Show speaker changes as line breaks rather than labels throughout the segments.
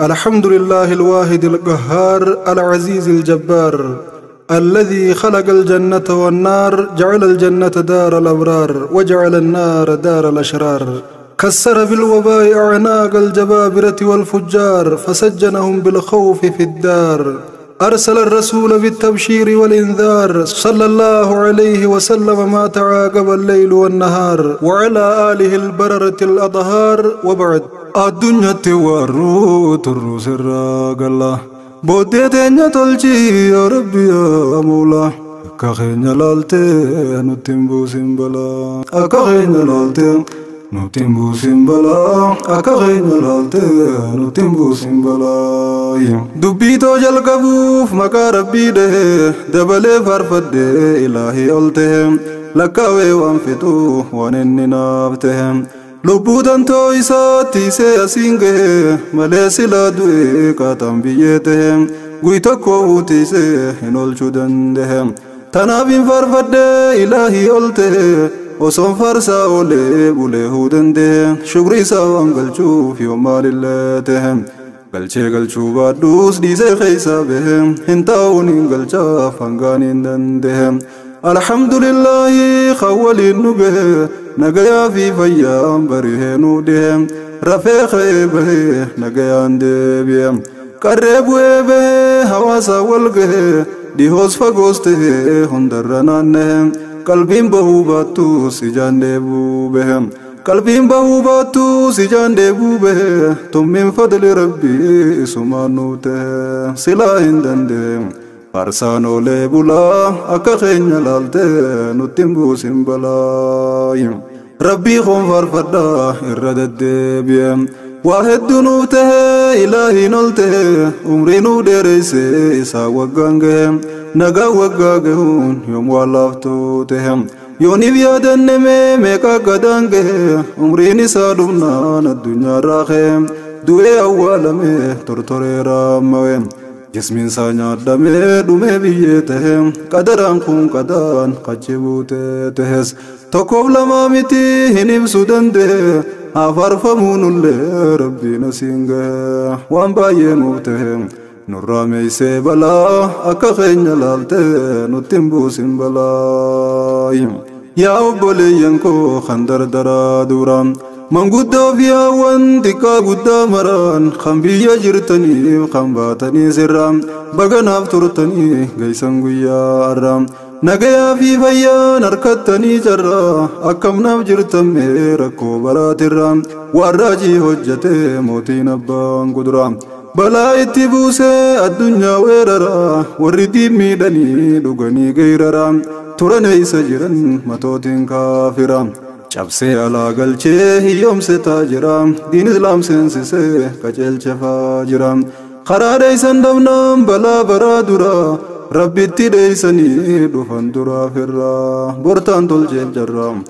الحمد لله الواحد القهار العزيز الجبار الذي خلق الجنة والنار جعل الجنة دار الأبرار وجعل النار دار الأشرار كسر بالوباء أعناق الجبابرة والفجار فسجنهم بالخوف في الدار أرسل الرسول بالتبشير والإنذار صلى الله عليه وسلم ما تعاقب الليل والنهار وعلى آله البررة الأطهار وبعد الدنيا توارو ترو سراق الله بوديتين تلجي يا ربي يا مولا أكاخين لالتين نتنبو سنبلا أكاخين لالتين نتنبو سنبلا أكاخين لالتين نتنبو سنبلا دبيتو جلقبوف مكا ربي ده دبلي فرفد ده إلهي قلتهم لكاوي وانفتو وانني نابتهم لبودان تو إساتي سياسينغه ملسي لادوه كاتم بيتهم غيتكو تيسي هنول شدن دهم تنابين فرفد إلهي قلته وصن فرسا أولي بوليهودن دهم شغري ساوان قلچو في ومال الله تهم قلچه قلچو بادوس ديسي خيسا بهم هنتاونين قلچا فانغانين دن دهم الحمد لله خوالي نوغه نغيا في فيام بريه نودهم رفيق به نغيان دبيم قربوا به حواسا والغه دي هوس فغوسته هندرنانهم قلبين بهوباتو سجان دبو بهم قلبين بهوباتو سجان دبو به تم من فضل ربي سمانوته سلا هندندهم Parsano le bula akakenya lalte nutimbu simbalay Rabbi khon farfada irradde biyam واحد دنوته إلهي نلته عمرينو دريسه إسا وغانغهم نغا وغاغهون يوم والفتو تهم يوني بيادن نمي ميكا غدانغه عمريني سادونا الدنيا راخم دوئي أولامي ترطري راموهم جسمين سانيا دمي دومي بيتهم قدران خون قدان قجبوته تهس توكوب لما ميتي هنب سودن ده أفرفمون اللي ربي نسينغه وانباين وتهم نرامي سيبلا أكاخين يلالته نتنبو سنبلا يا أبولي ينكو خندر درا دوران من قد فيها واندكا قد مران خنبيا جرتني خنباتني سرام بغنا فترتني غيسان قيا أرام نغيا في فيا نركتني جرا أكم نفجرتم ركو برات الرام والراجي حجته موتين أبان قدرام بلا اتبوسي الدنيا ويررا وردي ميداني دغني غيررام ترني سجرن متوتين كافرام چبسے علا گلچے ہیوم سے تاجرام دین اسلام سنس سے کچل چفا جرام قرار ایسن دونام بلا برادورا رب اتی دیسنی دفن درا فرا برطان تل جیل جرام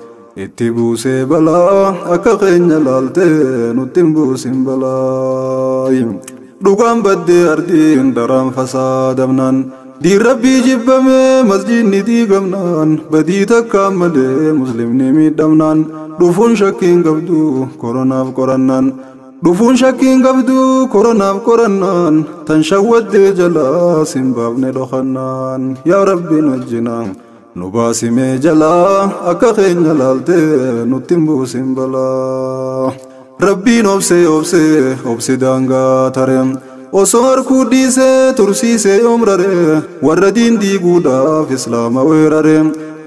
اتبو سے بلا اکا خین لالتے نتنبو سن بلا دکان بدے اردین درام فساد امنان دي ربي جبمه مسجد ندي غمنان بدي تكامل مسلم نمي دمنان دفون شكين قبدو كورونا بكورنان دفون شكين قبدو كورونا بكورنان تنشود جلا سنباب ندخنان يا ربي نجنا نباسي جلا أكاخين جلالته نتنبو سنبلا ربي نوبسي أوبسي أوبسي دانغا ترم وصور كودي سے ترسی سے عمرره وردین دی گودا فی اسلام ویرره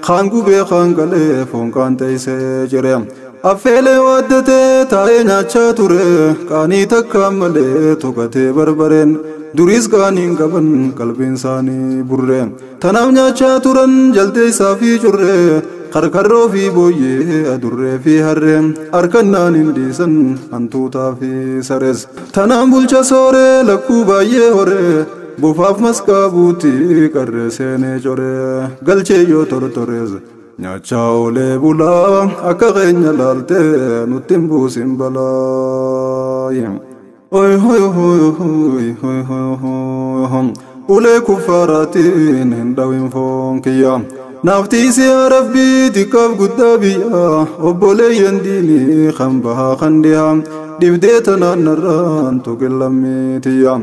خانگو بے خانگلے فونکان تیسے جرم افیلے ودتے تائے ناچا تورے کانی تکاملے توکتے بربرین دوریز کانی گبن قلب انسانی بررے تنام ناچا تورن جلدے صافی جرے خرخرو في بويه أدر في هرم أركنان انديسن أنتوتا في سرس تنام بلچا سوري لكو بايه هوري بوفاف مسكا بوتي كرسيني جوري گلچه يو تور توريز ناچاو لے بولا اكا غين لالتے نتنبو سنبلا اوي هوي هوي هوي هوي هوي هوي اولي كفاراتين هندوين فونكيا نفتيس يا ربي تكاف قدابيا وبولي ينديني خنبها خندها dibdeeta naannarraan tuqillammiitiyya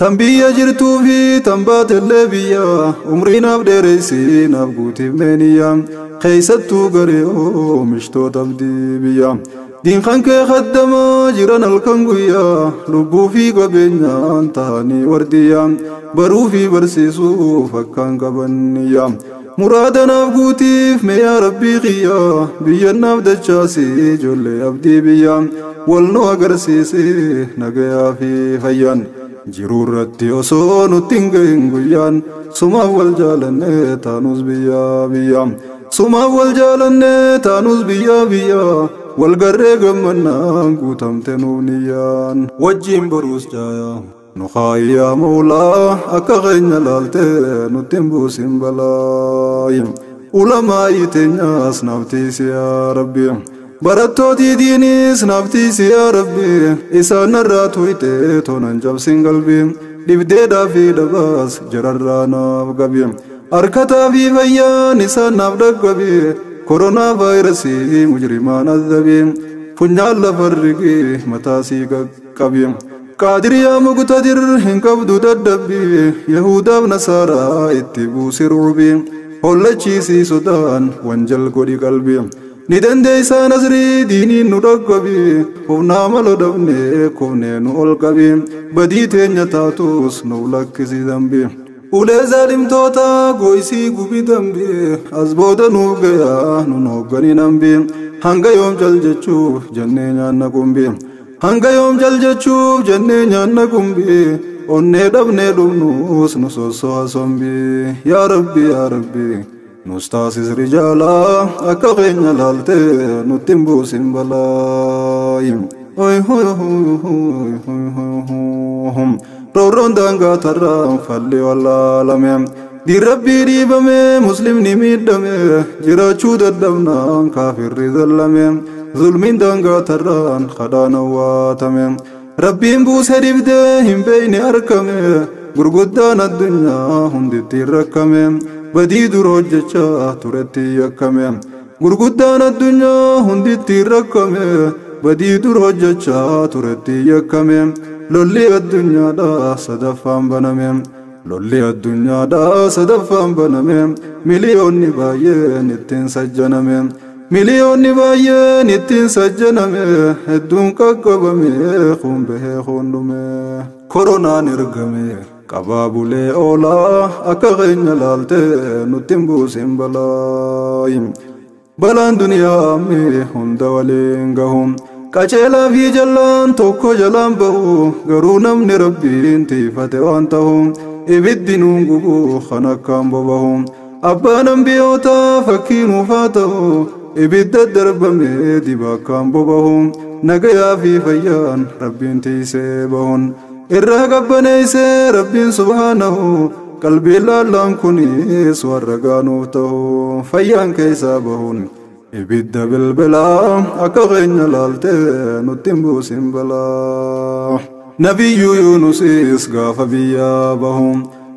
tambiyya jirtuu fi tambaatillee biyya umriinaaf dheereysi naaf guutiif meeniyya keeysattuu garee oomishtoota abdii biyya diin kan kee khaddamaa jiran halkan guyyaa lubbuu fi qabeenyaan tahanii wardiyya baruu fi barsiisuuf akkaan qabanniyya muraada naaf guutiif mee yaa rabbii qiyya biyya naaf dachaasi ijoollee abdii biyya wal nu agarsiisi nagayaa fi fayyaan jiruu irratti osoo nutti hin gahin guyyaan sumaaf wal jaalanne taanus biyya biyya sumaaf wal jaalanne taanus biyya biyya wal garree gammannaan guutamte nuuf niyyaan wajjiin baruus jaayaa nu kaayyaa mawlaa akka keenya laalte nutti hin buusin balaayi ulamaa'ii teenyaas naaftiisi yaa rabbi barattootii diiniis naaftiisi yaa rabbi isaan narraa tuyte toonan cabsin qalbii dhibdeedhaa fi dhabaas jararraa naaf gabi harkataa fi fayyaan isaan naaf dhaggabi koronaa vaayirasii mujrimaan addabi funyaan lafarrigi mataasii qaqqabi qaadiriyaa muqtadir hin qabdu dadhabbi yahudaaf nasaaraa itti buusi ruubi hollachiisii sodaan wanjal godhi qalbi ni dandeeysaa nasrii diiniin nu dhaggabi humnaa malo dhabne kufnee nu ol qabi badii teenya taatus nu lakkisi dambi ulee zaalimtoota gooysii gubi dambi as booda nuuf gayaa nun hooggani nambi hanga yoom cal jechuuf jennee nyaanna qumbi hanga yoom cal jechuuf jennee nyaanna qumbi onnee dhabnee dhumnuus nu sosso'a sombi yaa rabbi nus taasis rijaalaa akka keenya laalte nutti hin buusin balaayi roorroon daangaa tarraan falli wallaalame diin rabbii dhiibame muslimni miidhame jiraachuu dadhabnaan kaafirri zallame zulmiin daangaa tarraan kadhaan awwaatame rabbiin buuse dibdee hin beeyne arkame gurguddaan addunyaa hundittiin rakkame badii dur hojjechaa turetti yakkame gurguddaan addunyaa hundittiin rakkame badii dur hojjechaa turetti yakkame lolli addunyaadha sadaffaan baname lolli addunyaadha sadaffaan baname miliyoonni baay'een ittiin sajjaname miliyoonni baay'een ittiin sajjaname hedduun qaqqabame kun bahee kun dhume koronaan ergame qabaabulee oolaa akka keenya laalte nutti hin buusin balaayi balaan duniyaa ammi hunda waliin gahu qaceelaa fi jallaan tokko jalaan bahu garuu namni rabbiin tiifate waan tahu ibiddi nuun gubu kan akkaan bobahu abbaan ambiyootaa fakkii nuufaa ta'u ibidda darbame diba akkaan bobahu nagayaa fi fayyaan rabbiin tiisee bahun irraa qabbaneeysee rabbiin subhaanahu qalbii laallaan kunis warra gaanuuf ta'u fayyaan keessaa bahuun ibidda bilbilaa akka keenya laalte nutti hin buusin balaa nabiyyuu yuunusis gaafa biyyaa bahu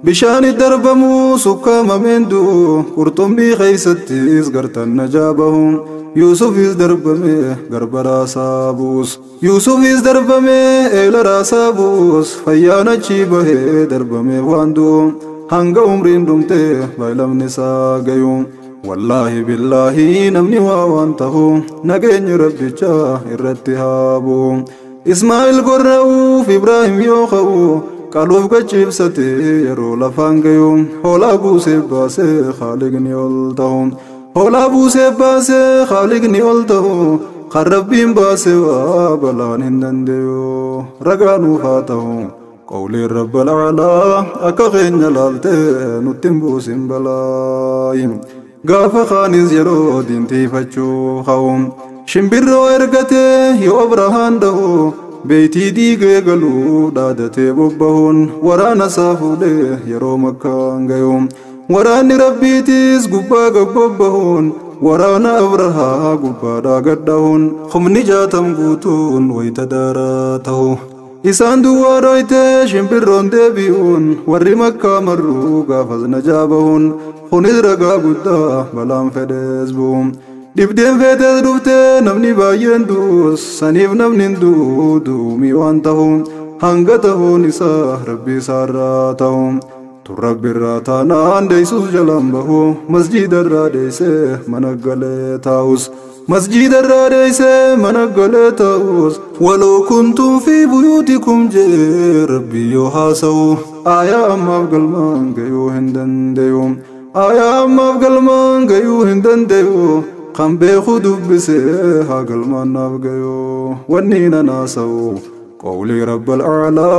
bishaani darbamuu sukkaamameen du'u qurxummii keeysattis gartan najaa bahu Yusufis darbame garbaraasaa buus Yusufis darbame eelaraasaa buus fayyaan achii bahee darbame waan du'u hanga umriin dhumte baylamni isaa gayu wallaahi billaahi namni waan tahu nageenyi rabbicha irratti haa bu'u Ismaa'il gorra'uuf Ibraahim yoo ka'u qaluuf gachiibsate yeroo lafaan gayu hoolaa buusee baasee Haaliqni ol ta'u hoolaa buusee baasee Haaliqni ol ta'u kan rabbiin baasee waa balaan hin dandeeyu ragaanuuf haa ta'u qawliin rabbal a'laa akka keenya laalte nutti hin buusin balaayi gaafa kaanis yeroo diintiifachuu ka'u shimbirroo ergatee yoo abrahaan da'u beeytii diigee galuu dhaadatee bobbahuun waraana isaa fuudhee yeroo makkaan gayu waraanni rabbiitis gubbaa gabbobbahuun waraana abrahaa gubbaadhaa gaddahuun humni 60 guutuun wayita daaraa ta'u isaan duwwaa dhoytee shimbirroon deebi'uun warri makkaa marruu gaafas najaa bahuun kunis ragaa guddaa balaan fedhees bu'u dibdeen feetes dhufte namni baay'een du'us saniif namni du'uumi waan ta'uun hanga ta'uun isaa rabbi isaarraa ta'uun tun rabbirraa taanaan deeysus jalaan bahu masjiidarraa deeyse mana galee taa'us masjiidarraa deeyse mana galee taa'us waloo kuntum fi buyuutikum jee rabbi yoo haasa'u aayaa ammaaf galmaan gayuu hin dandeeyu aayaa ammaaf galmaan gayuu hin dandeeyu kan beeku dubbise haa galmaan naaf gayuu wanni nan haasa'u قولي رب الأعلى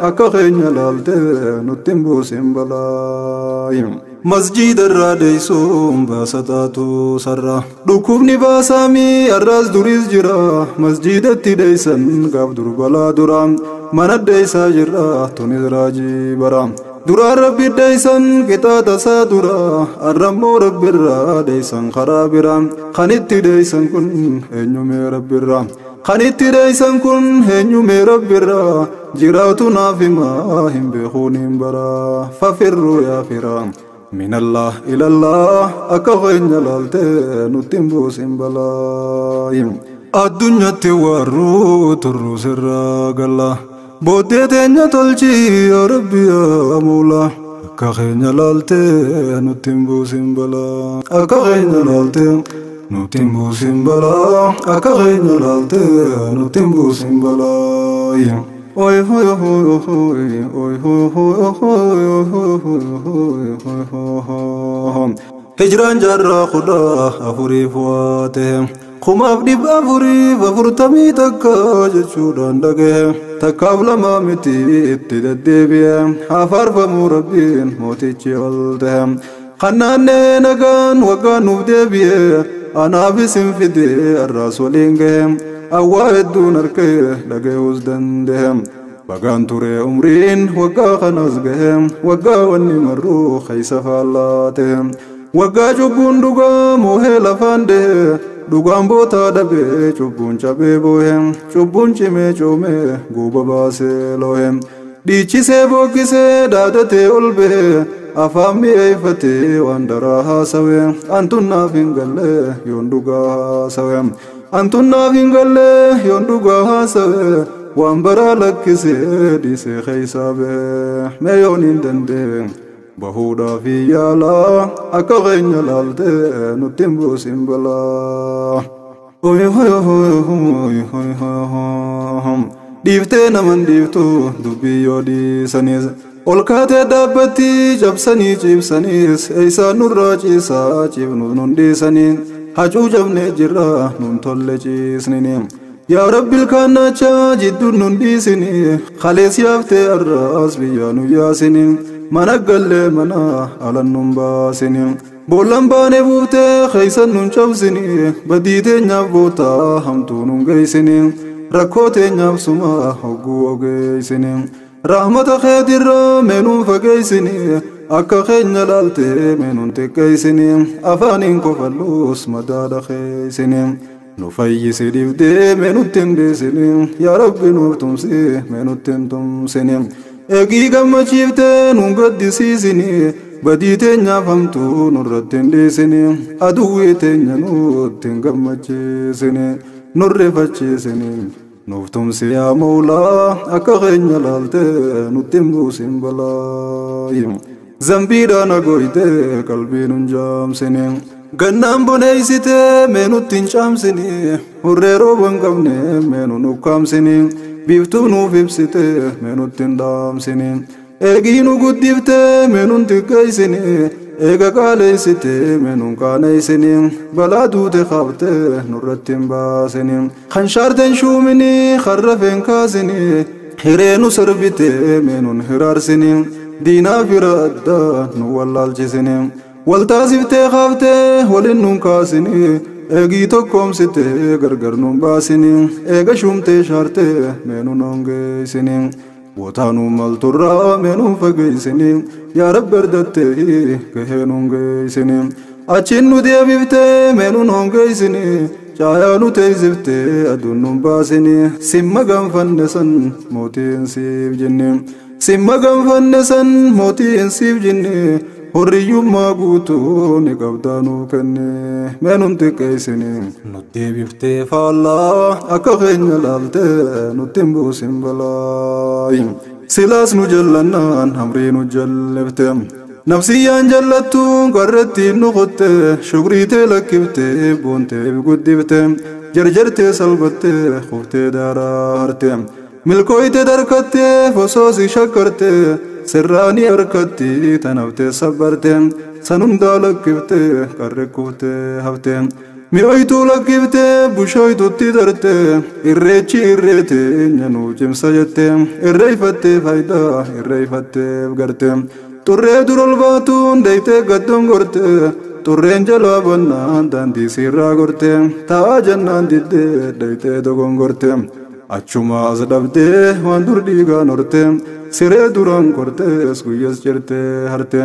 أكخين يلالته نتنبوسين بلايم مسجد الراديسوم باسطاتو سرّا ركوبني باسامي الراس دوريس جرا مسجد التديسن قاب دربلا درام من الديسا جرا تونيز راجي برام درا ربي ديسن كتا تسا درا الرمو ربي را ديسن خرابرام خانت ديسن كن هنيومي ربي رام خانت ديسن كن هنيومي ربي را جراوتو نافما هم بخونين برا ففروا يا فرام من الله إلى الله أكغين جلالته نتنبوس بلايم الدنيا توارو ترو سرّا قلا بودتين تلجي يا ربي يا مولا أكغين جلالته نتنبوس بلا أكغين جلالته نتنبوس بلا أكغين جلالته نتنبوس بلايم Oy hoy hoy hoy oy hoy hoy hoy hoy hoy hijran jarra khuda afuri fuate khumaf dib afuri afurtami takka jechuudhaan dhagaye takkaaf lama miti itti deddeebi'e hafarfamu rabbiin mootichi ol ta'e kannaannee nagaan waggaan nuuf deebi'e anaafis hin fide arraas waliin gahe awwaa hedduun harkee dhaga'uus danda'e bagaan ture umriin waggaa kanas gahe waggaa wanni marruu keessa fallaate waggaa cubbuun dhugaa moohee lafaan dehe dhugaan bootaa dhabee cubbuun cabee boohe cubbuun cimee coomee guuba baasee loohe dhiichisee bookkisee dhaadatee ol bahe afaan mi'eeffatee waan daraa haasawe antun naaf hin galle yoon dhugaa haasawe antun naaf hin galle yoon dhugaa haasawe waan baraa lakkisee dhiisee keeysaa bahe mee yoon hin dandee bahuudhaaf yaalaa akka keenya laaltee nutti hin buusin balaa oy hoy hoy hoy hoy hoy dhiiftee naman dhiiftu dubbii yoo dhiisanis ol kaatee dhaabbatti cabsanii ciibsanis eeysaan nurraa ciisaa ciifnus nun dhiisanii hacuucamnee jirra nun tolle ciisnini yaa rabbil kaannacha jidduun nun dhiisini kalees yaaftee arraas biyyaa nu yaasini mana gallee mana alan nun baasini boollan baanee buuftee keeysan nun cabsini badii teenyaaf bootaa hamtuu nun geeysini rakkoo teenyaaf suma hogguu ogeeysini rahmata keetirra meenuun fageeysini akka keenya laaltee meenuun xiqqeeysini afaaniin kofalluus madaadha keeysini nu fayyisi dhibdee meenutti hin dhiisini yaa rabbi nuuf tumsi meenutti hin tumsini eegii gammachiiftee nun gaddisiisini badii teenyaaf hamtuu nurratti hin dhiisini aduwwii teenya nutti hin gammachiisini nurrifachiisini nuuf tumsi yaa mawlaa akka keenya laaltee nutti hin buusin balaa zambiidhaan agoytee qalbii nun jaamsini gannaan boneeysitee meenutti hin caamsini hurree rooban qabne meenu nukkaamsini biiftuu nuuf ibsitee meenutti hin dhaamsini eegii nu guddiftee meenuun xiqqeeysini eega qaaleeysitee meenuun qaaneeysini balaa duute qaaftee nurratti hin baasini kan shaarteen shuumini karrafeen kaasini hiree nu sarbitee meenuun hiraarsini diinaa fira addaa nu wallaalchisini waltaasiftee qaaftee waliin nun kaasini eegii tokkoomsitee gargar nun baasini eega shumtee shaartee meenuun hongeeysini bootaanuu malturraa meenuun fageeysini yaa rabbi ardattee gahee nun geeysini achiin nu deebiftee meenuun hongeeysini caayaa nu teeysiftee aduun nun baasini simma ganfanne san mootiin siif jenne simma ganfanne san mootiin siif jenne hurriyyummaa guutuu ni qabdaanuu kenne meenum xiqqeessini nutti biftee faallaa akka keenya laalte nutti hin buusin balaa silaas nu jallannaan hamrii nu jallifte nafsiyyaan jallattuun qarrattiin nu qotte shukriitee lakkifte boontee guddifte jarjartee salbatte kuftee daaraa harte milkooyte darkatte fosoosi shakkarte sirraanii harkatti tanaftee sabbarte san hundaa lakkifte qarre kuftee hafte mi'ooytuu lakkifte bushooytutti darte irreechi irreete nyanuu cimsa jette irreeyfattee faayidaa irreeyfatteef garte xurree durol baatuun deeytee gaddoon gorte xurreen jalaa bannaan daandii sirraa gorte taa'aa jannaan diddee deeytee dogongorte achuma as dhabdee waan dur dhiigaan horte siree duraan kortees guyyas jirte harte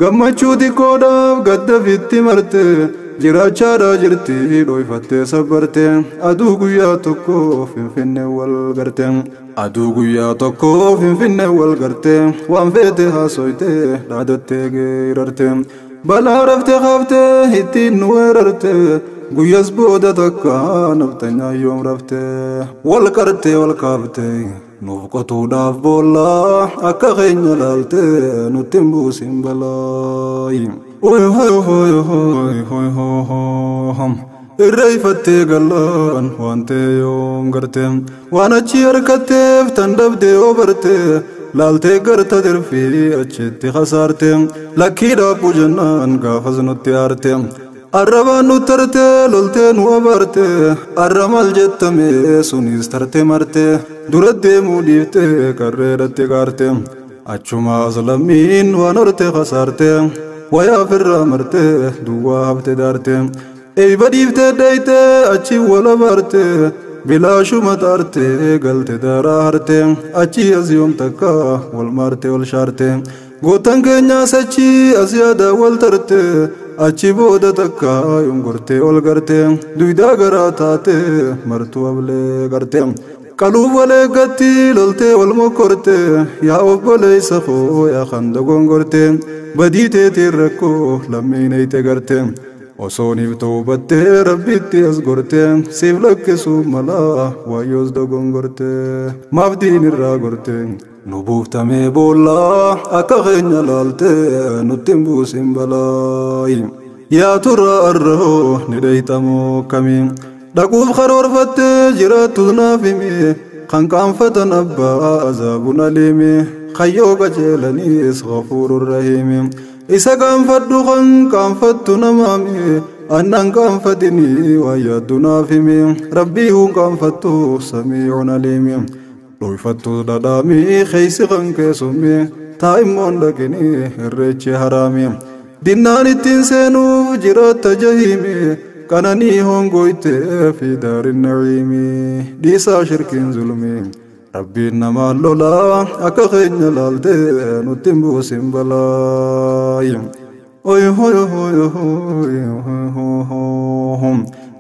gammachuu xiqqoodhaaf gadda fitti marte jiraachaadhaa jirti dhooyfattee sabbarte aduu guyyaa tokko finfinne wal garte aduu guyyaa tokko finfinne wal garte waan feete haasoyte dhaadattee geerarte balaa rafte haafte ittiin nu weerarte guyyas booda takka naftanyaa yoom rafte wal qarte wal kaafte nuuf qotuudhaaf boollaa akka keenya laalte nutti hin buusin balaa irreeyfattee gallaan waan ta'e yoom garte waan achi harkatteef tan dhabdee yoo barte laaltee garta dirfii achitti hasaarte lakkii dhaabbuu jennaan gaafas nutti aarte arrabaan nu tarte loltee nu abaarte arra maal jettame sunis tarte marte dura deemuu dhiifte qarreedhatti qaarte achuma as lammiin waan horte hasaarte wayaa ofirraa marte duwwaa hafte daarte eeyba dhiiftee deeyte achi wal abaarte bilaashuma taarte galte daaraa harte achi as yoom takka wal maarte wal shaarte gootan keenyaas achi as yaada wal tarte achi booda takka yoom gortee ol garte duydaa garaa taate martuu ablee garte qaluuf wal eeggatti loltee wal mokkorte yaa obboleeysa koo yaa kan dogongorte badii teetiin rakkoo lammiin eeyte garte osooniif toobattee rabbitti as gorte siif lakkisuu malaa waayyoos dogongorte maaf diin irraa gorte nu buuftamee boollaa akka keenya laalte nutti hin buusin balaa yaa turraa arrahoo ni dheeytamoo kamii dhaquuf karoorfattee jiraattus naaf himi kan qaanfatan abbaa azaabun aliimi kayyoo qajeelaniis ghafuurun rahiimi isa qaanfadhu kan qaanfattu namaami annan qaanfatinii waan yaaddu naaf himi rabbii hun qaanfattu samiicun aliimi dhooyfattus dhadhaami keeysi kan keessummi taa'immoon dhaqinii irreechi haraami dinnaan ittiin seenuuf jiraatta jahiimi kananii hongoyte fi daarin naciimi dhiisaa shirkiin zulmi rabbiin namaan lolaa akka keenya laalte nutti hin buusin balaa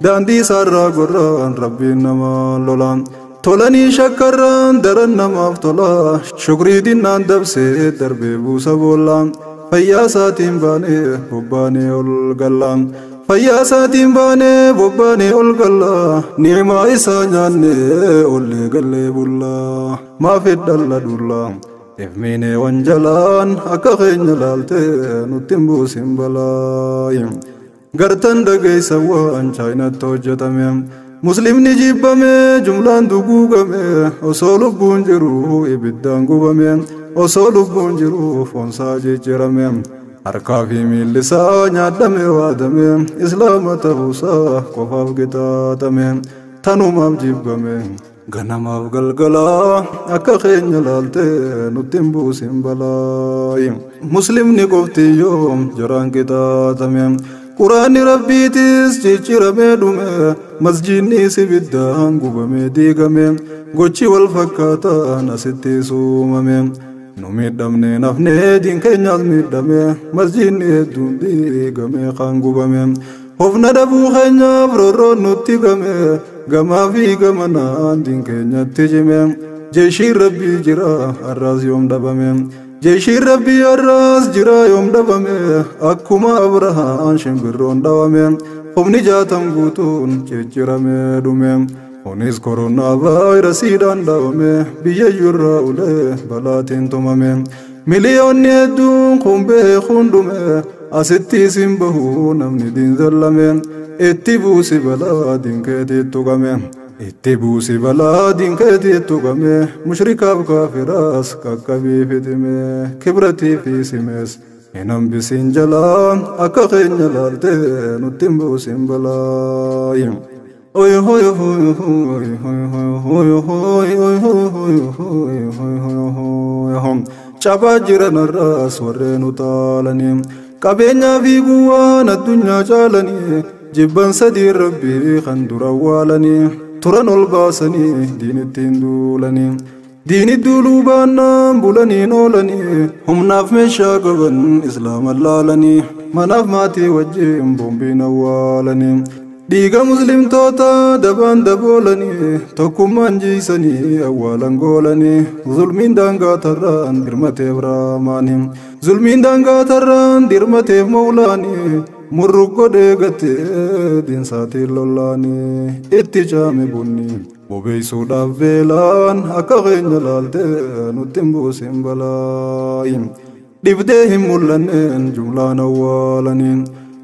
daandii isaarraa gorraan rabbiin namaan lolaan tolanii shakkarraan daran namaaf tolaa shukrii dinnaan dabsee darbee buusa boollaan fayyaa isaatiin baanee bobbaanee ol gallaan fayyaa isaatiin baanee bobbaanee ol gallaa ni'imaa isaa nyaannee ollee gallee bullaa maaf heddalla dullaa ifmiinee wanjalaan akka keenya laalte nutti hin buusin balaa gartan dhageeysa waan chaayinatti hojjetame muslimni jibbame jumlaan duguugame osoo lubbuun jiru ibiddaan gubame osoo lubbuun jiru foonsaa jijjiirame harkaa fi miillisaa nyaadhame waadame islaama ta'uusaa qofaaf gixaaxame tanumaaf jibbame ganamaaf galgalaa akka keenya laalte nutti hin buusin balaa muslimni qofti yoom jaraan qixaaxame quraanni rabbiitis jijjiiramee dhume masjiidni ibiddaan gubamee diigame gochi wal fakkaataan asitti suumame nu miidhamne nafnee diin keenyaas miidhame masjiidni hedduun diigame kan gubame hofna dhabuu keenyaaf roorroon nutti game gamaa fi gamanaan diin keenyatti jime jeeshiin rabbii jira har'aas yoom dhabame jeeshiin rabbii har'aas jira yoom dhabame akkuma abrahaan shimbirroon dhawame humni 60 guutuun ciccirame dhume kunis koronaa vaayirasiidhaan dhawame biyya irraa ulee balaatiin tumame miliyoonni hedduun kun beekuun dhume asitti isin bahuu namni diin zallame itti buusi balaa dinkeetii tuqame itti buusi balaa dinkeetii tuqame mushrikaaf kaafiraas qaqqabii fitime kibratii fi simees hin hambisin jalaa akka keenya laalte nutti hin buusin balaa oy hoy hoy hoy hoy hoy hoy hoy cabaa jiran har'aas warreen utaalanii qabeenyaa fi guwwaan addunyaa caalanii jibban sadii rabbii kan dura awwaalanii turan ol baasanii diin ittiin duulanii diini duuluu baannaan bulaniin oolanii humnaaf meeshaa qaban islaaman laalanii manaaf maatii wajjin boombiin awwaalanii dhiiga muslimtoota dabaan daboolanii tokkummaan jiisanii awwaalan goolanii zulmiin daangaa tarraan dirmateef raamaanii zulmiin daangaa tarraan dirmateef mawlaanii murrug godhee gattee diinsaatiin lollaanii itti caame bunni bobeeysuudhaaf beelaan akka keenya laalte nutti hin buusin balaa dhibdee hin mul'anneen jumlaan awwaalanii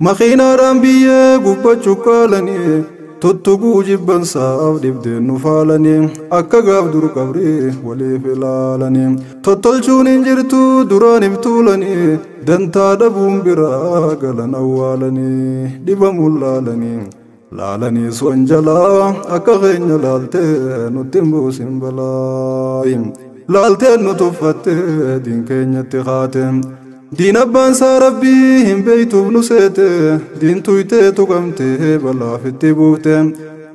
makiinaadhaan biyyee gubbachuu qaalanii tuttuguu jibbansaaf dhibdeen nu faalanii akka gaaf dur qabrii waliif ilaalanii tottolchuun hin jirtu duraan ibtuulanii dantaa dhabuun biraa galan awwaalanii dhibamuun laalanii su'an jalaa akka keenya laalte nutti hin buusin balaa laalteen nu tuffatte diin keenyatti kaate diin abbaan isaa rabbii hin beeytuuf nu seete diin tuytee tuqamte balaaf itti buufte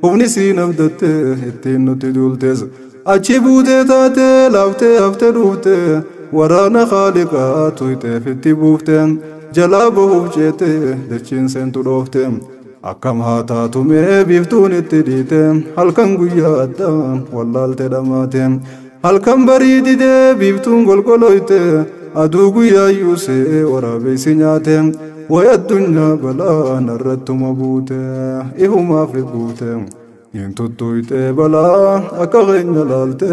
humni siin abdatte ittiin nutti duultes achi buutee taate laaftee haftee dhuufte waraana khaaliqaa tuyteef itti buufte jalaa bahuuf ceete dachiin seentu dhoofte akkam haa taatumee biiftuun itti dhiite halkan guyyaa addaan wallaalte dhamaate halkan barii didee biiftuun golgoloyte aduu guyyaa yuusee waraabeysi nyaate way addunyaa balaa narrattuma buute ihumaaf buute hin tuttuyte balaa akka keenya laalte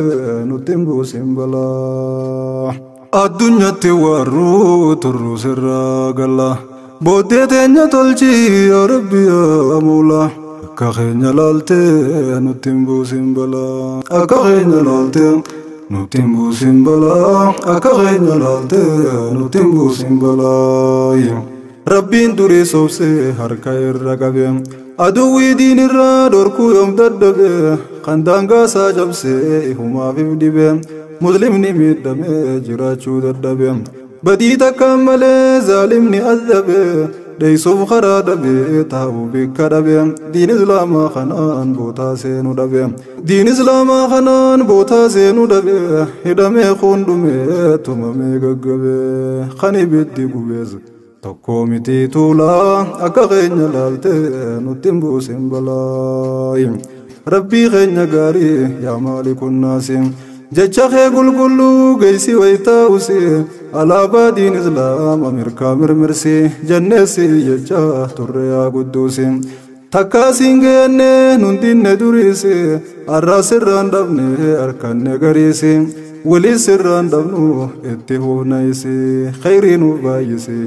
nutti hin buusin balaa addunyatti warruu turruu sirraa galla booddee teenya tolchi yaa rabbi yaa mawla akka keenya laalte nutti hin buusin balaa akka keenya laalte nuti hin buusin balaa akka keenya laalte nuti hin buusin balaa rabbiin durii soobsee harka irra qabe aduwwii diin irraa dhorkuu yoom dadhabe kan daangaasaa cabsee ifumaafif dhibe muslimni miidhamee jiraachuu dadhabe badii takkaan malee zaalimni addabe deeysuuf karaa dhabe taa'uu bikka dhabe diin islaamaa kanaan bootaa seenuu dhabe diin islaamaa kanaan bootaa seenuu dhabe hidhamee kuundhumee tumamee gaggabe kan ibiddi gubees tokko miti tuulaa akka keenya laalte nutti hin buusin balaa rabbii keenya gaarii yaa maalikun naasi jecha kee qulqulluu geessi wayitaa'usi alaabaa diin islaama mirkaa mirmirsi janneessi jecha turre yaa qudduusi takkaasiin geenne nun dinne duriisi arraa sirraan dhabne harkanne gariisi walii sirraan dhabnu itti hufnayisi khayrii nuuf baay'isi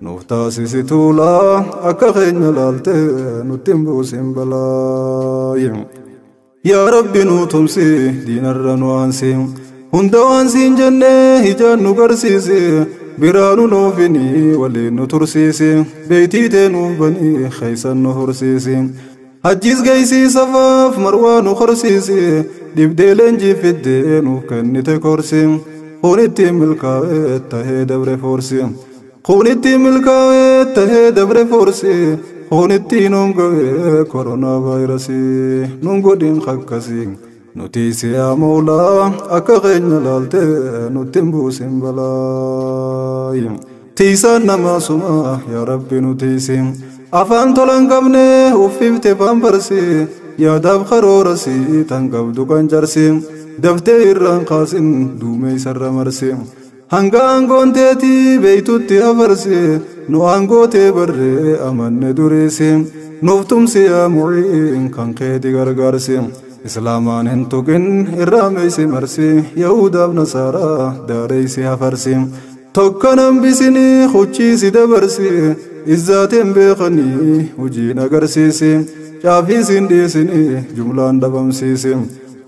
nuuf taasisi tuulaa akka keenya laalte nutti hin buusin balaa yaa rabbi nu tumsi diinarra nu aansi hunda waan siin jennee ijaan nu garsiisi biraanu nuufini waliin nu tursiisi beeytii tee nuuf banii keeysan nu horsiisi hajjiis geeysiisafaaf marwaa nu horsiisi dhibdee leenjii fiddee nuuf kennite korsi kun ittiin milkaa'ee tahee dabre forsi kun ittiin milkaa'ee tahee dabre forsi kun ittiin hongawee koronaa vaayirasii nun godhin kakkasii nuti siyaa mawlaa akka keenya laalte nutti hin buusin balaa tiisaan namaa suma yaa rabbi nu tiisi afaan tolan qabne uffifte paamparsi yaadaaf karoorasi tan qabdu kan jarsi daftee irraan kaasin duumeeysarra marsi hanga aangoon teetii beeytutti afarse nu aangootee barree amanne dureesse nuuf tumsi yaa mu'iin kan keeti gargaarse islaamaan hin tuqin irraa meeysi marse yahudaaf nasaaraa daareeysi hafarse tokkan hambisinii huchiisi dabarse izzaateen beekanii hujiin agarsiise caafiisin dhiisinii jumlaan dhabamsiise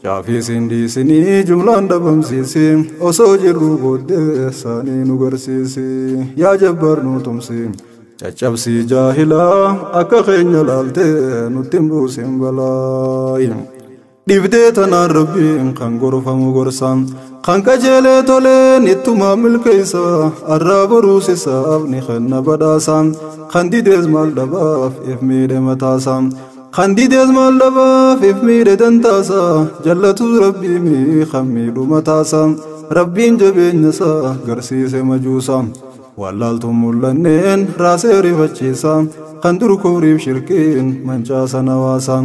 caafiisin dhiisinii jumlaan dhabamsiise osoo jirruu booddee saanii nu garsiise yaa jabbaar nu tumsi caccabsii jaahilaa akka keenya laaltee nutti hin buusin balaa'i dhibdee tanaan rabbiin kan gorfamu gorsaan kan qajeelee toleen ittumaa milkeessa arraa boruusisaaf ni kenna badhaasaan kan didees maal dhabaaf if miidhe mataasaa kan didees maal dhabaaf if miidhe dantaasa jallatuu rabbiimii kan miidhu mataasa rabbiin jabeenyasaa garsiise majuusa wallaaltuun mul'anneen raasee rifachiisa kan dur kufriif shirkiin mancaasa nawaasa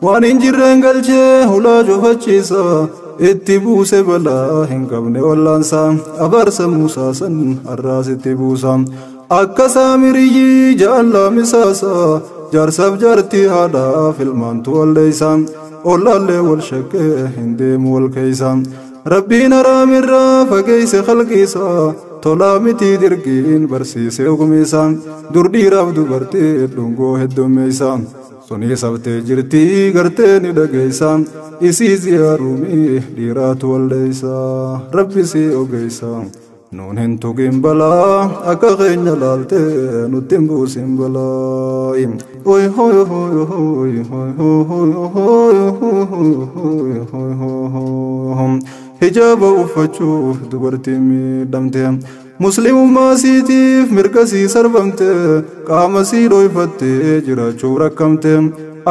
waan hin jirreen galchee hulaa cufachiisa itti buuse balaa hin qabne wallaansa abaarsa Muusaa san arraas itti buusa akka saamiriyyii jaallaa misaasa jaarsaaf jaartii haadhaaf ilmaantu walleeysa ollaallee wal shakkee hin deemu wal keeysa rabbiin haraamirraa fageeyse khalqiisa tolaa mitii dirqiin barsiise ogumeessa dur dhiiraaf dubartii dhungoo heddummeeysa sunii sabtee jirtii gartee ni dhageeysa isii ziyaaruumii dhiiraatu walleeysa rabbi si ogeeysa nuun hin tuqin balaa akka keenya laaltee nutti hin buusin balaa'i oy hoy hoy hoy hoy hoy hoy hoy hijaaba uffachuuf dubartiin miidhamte muslimummaa siitiif mirga sii sarbamte qaama sii dhooyfattee jiraachuuf rakkamte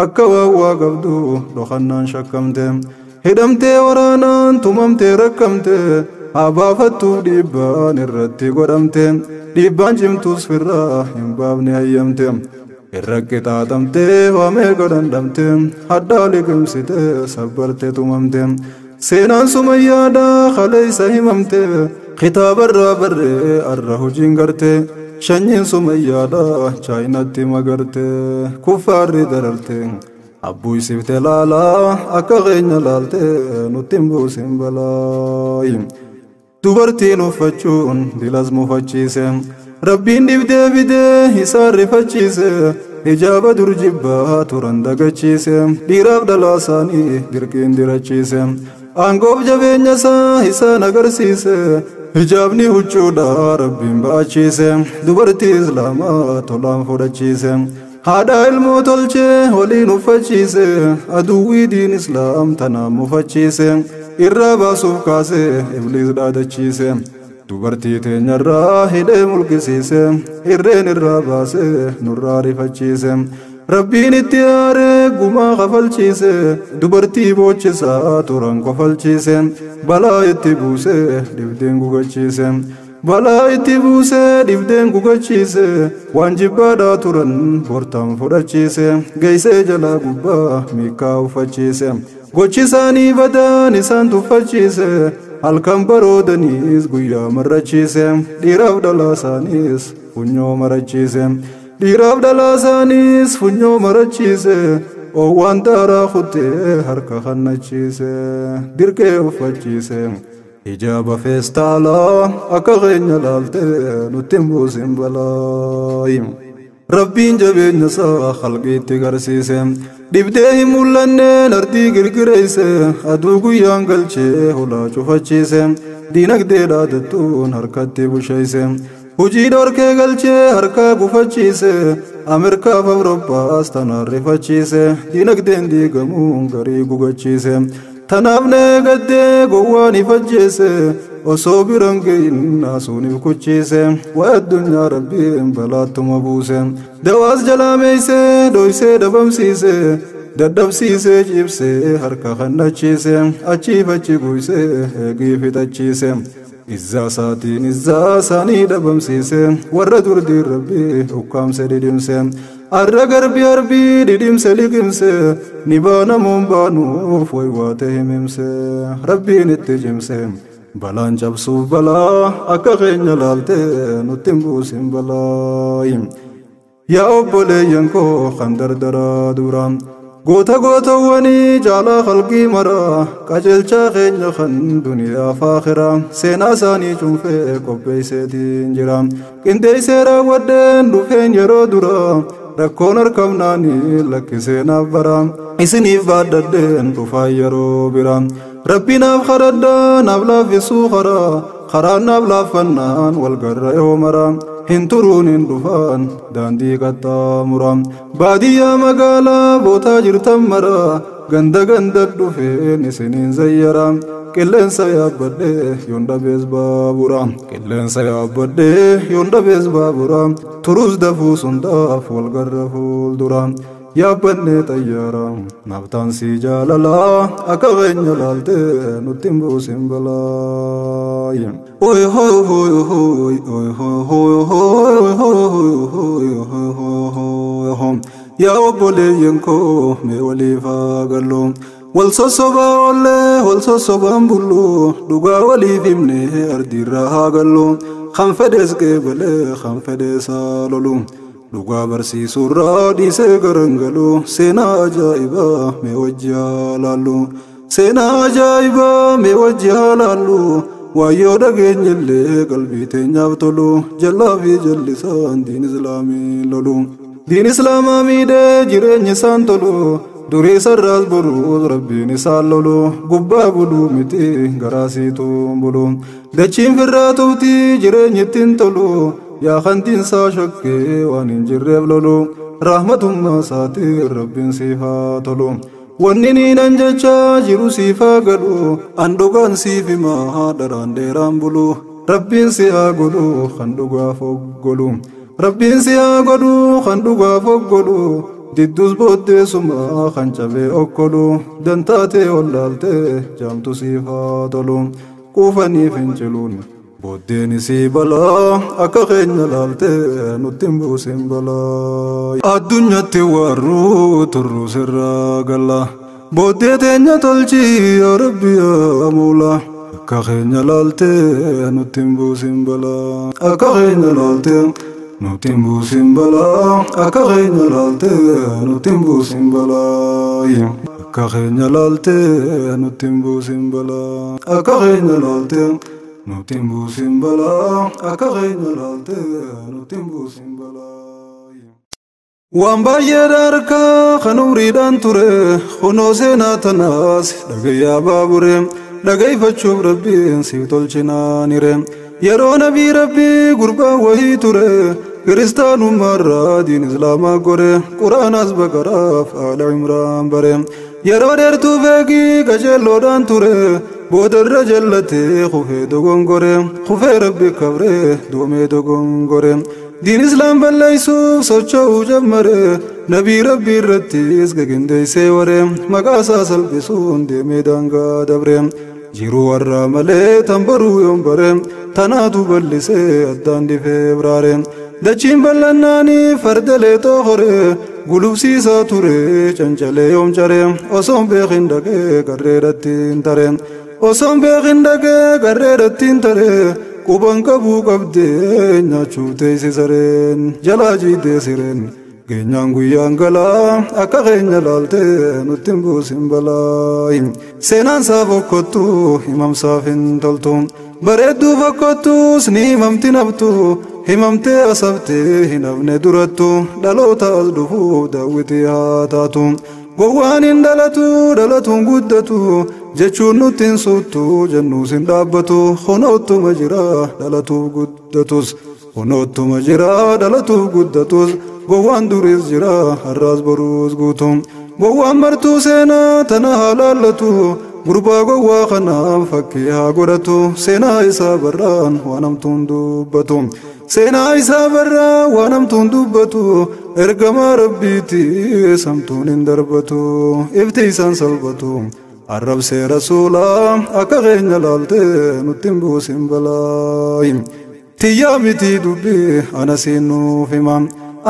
akka waa qabdu dhokannaan shakkamte hidhamtee waraanaan tumamtee rakkamte haa baafattuuf dhiibbaan irratti godhamte dhiibbaan cimtuus firraa hin baafne hayyamte irra qixaaxamtee waamee godhandhamte haddaa liqimsite sabbarte tumamte seenaan sumayyaadhaa kaleeysa himamte kitaabarraa barree arra hujiin garte shanyiin sumayyaadhaa chaayinatti magarte kuffaarri dararte abbuu isifte laalaa akka keenya laalte nutti hin buusin balaa'i dubartiin uffachuun dilas mufachiise rabbiin dhibdee fidee isaan rifachiise hijaaba dur jibbaa turan dagachiise dhiiraaf dhalaa isaanii dirqiin dirachiise aangoof jabeenya isaa isaan agarsiise hijaabni huccuudha rabbiin ba'achiise dubartii islaamaa tolaan fudhachiise haadha ilmoo tolchee waliin uffachiise aduwwii diin islaam tanaan mufachiise irraa baasuuf kaase ibliis dhaadachiise dubartii teenyarraa hidhee mulqisiise irreen irraa baase nurraa rifachiise rabbiin itti aaree gumaa kafalchiise dubartii boochisaa turan kofalchiise balaa itti buuse dhibdeen gugachiise balaa itti buuse dhibdeen gugachiise waan jibbaadhaa turan bortaan fudhachiise geeysee jalaa gubbaa miikaa uffachiise gochisaanii badaan isaan tuffachiise halkan baroodaniis guyyaa marrachiise dhiiraaf dhalaa isaaniis funyoo marachiise dhiiraaf dhalaa isaaniis funyoo marachiise oowwaan daaraa kuttee harka kannachiise dirqee uffachiise hijaaba feestaalaa akka keenya laalte nutti hin buusin balaa'i rabbiin jabeenya isaa khalqiitti garsiise dhibdee hin mul'anneen ardii girgireeyse aduu guyyaan galchee hulaa cufachiise diinagdee dhaadattuun harkatti busheeyse hujii dhorkee galchee harkaa gufachiise ameerikaaf awurooppaas tanaan rifachiise diinagdeen diigamuun garii gugachiise tanaaf neegaddee gowwaan ifajjeese osoo biran ge'in naasuuniif kuchiise waa addunyaa rabbiin balaattuma buuse dawaas jalaameeyse dhoysee dhabamsiise dadhabsiisee ciibsee harka kannachiise achiif achi guysee eegii fixachiise izzaa isaatiin izzaa isaanii dhabamsiise warra durdiin rabbii ukkaamse didimse arra garbi arbii didimse liqimse ni baanamuun baanuuf way waate himimse rabbiin itti cimse balaan cabsuuf balaa akka keenya laalte nutti hin buusin balaa. Yaa obboleeyyan koo kan dardaraa duraan goota gootawwanii jaalaa qalbii maraa qajeelchaa keenya kan duniyaa faakiraa seenaa isaanii cuunfee qopheesseetiin jira qindeessee raawwadheen dhufeen yeroo duraa rakkoon harkamnaanii lakkiseenaaf bara isiniif baadhadheen dhufaan yeroo biraa rabbinaaf kadhadhaa naaf laaffisuu karaa naaf laaffannaan walgarra yoo maraa hin turuun hin dhufaan daandii qaxxaamura baadiyyaa magaalaa bootaa jirtan mara ganda ganda dhufeen isiniin zayyara qilleensa yaabbadhee yoon dhabees baabura qilleensa yaabbadhee yoon dhabees baabura turus dafuu sundaaf walgarra fuuldura yaabbannee xayyaara naaftaan si jaalalaa akka keenya laalte nutti hin buusin balaa. Oy hoy hoy hoy oy hoy hoy hoy hoy hoy hoy yaa obboleeyyan koo mee waliif haa gallu wal sossobaa oollee wal sossobaan bullu dhugaa waliif himnee ardiirraa haa gallu kan fedhees qeebalee kan fedhees haa lolu dhugaa barsiisuurraa dhiisee garangalu seenaa ajaa'ibaa mee wajji haa laallu seenaa ajaa'ibaa mee wajji haa laallu wayyoo dhageenyallee qalbii teenyaaf tolu jallaa fi jallisaan diin islaamii lolu diin islaamaa miidhee jireenyi isaan tolu durii sarraas boruus rabbiin isaan lolu gubbaa buluu miti garaasiituun bulu dachiin firraa tuutii jireenyi ittiin tolu yaa kantiinsaa shakkee waan hin jirreef lolu rahmatummaa isaatiin rabbiin siif haa tolu wanni niinan jechaa jiru siif haa gadhu an dhugaan siif himaa dharaan dheeraan bulu rabbiin si haa godhu kan dhugaaf oggolu rabbiin si haa godhu kan dhugaaf oggolu diddus booddeessumaa kan cabee okkolu dantaatee ollaaltee jaamtu siif haa tolu quufaniif hin ciluun booddeen isii balaa akka keenya laalte nutti hin buusin balaa. Addunyaatti warruu turru sirraa galla booddee teenya tolchi yaa rabbi yaa Mawla akka keenya laalte nutti hin buusin balaa akka keenya laalte nutti hin buusin balaa akka keenya laalte nutti hin buusin balaa akka keenya laalte nutti hin buusin balaa akka keenya laalte nuti hin buusin balaa akka keenya laalte nuti hin buusin balaa. Waan baay'ee harkaa kan umriidhaan ture kunoo seenaa tanaas dhagayyaa baabure dhagayfachuuf rabbiin si tolchinaan hire yeroo nabii rabbii gurbaan wahii ture kiristaanummaarraa diin islaamaa gore quraanaas baqaraaf haala imraan bare yeroo dheertuu beekii qajeelloodhaan ture boodarra jallatee kufee dogongore kufee rabbi kabree doomee dogongore diin islaam balleeysuuf socho'uu jammare nabii rabbii irrattis gagindeeysee ware maqaasaa salphisuun deemee daangaa dabre jiruu warraa malee tan baruu yoon bare tanaatu ballisee addaan difee biraare dachiin bal'annaanii fardalee xoohore gulubsiisaa ture cancalee yoom care osoon beekin dhaqee garreedhattiin tare osoon beekin dhaqee garreedhattiin tare quban qabuu qabdee nyaachuu teessisareen jalaa jiidee sireen geenyaan guyyaan galaa akka keenya laalte nutti hin buusin balaa seenaan saa fokkottu himamsaaf hin toltu bareedduu fokkottus ni himamti naftu himamtee asabtee hin hafne durattu dhaloota as dhufuuf daawwitii haa taatu gowwaan hin dhalatuun guddatu jechuun nutti hin suuttu jennuus hin dhaabbatu honoottuma jira dhalatuuf guddatus honoottuma jira dhalatuuf guddatus gowwaan duris jira har'aas boruus guutu gowwaan martuu seenaa tana haa laallatu gurbaa gowwaa kanaaf fakkii haa godhatu seenaa isaa barraan waan hamtuun dubbatu seenaa isaa barraa waan hamtuun dubbatu ergamaa rabbiiti samtuun hin darbatu ifti isaan salphatu arrabsee rasuulaa akka keenya laalte nutti hin buusin balaa tiyyaa miti dubbii anasiin nuuf hima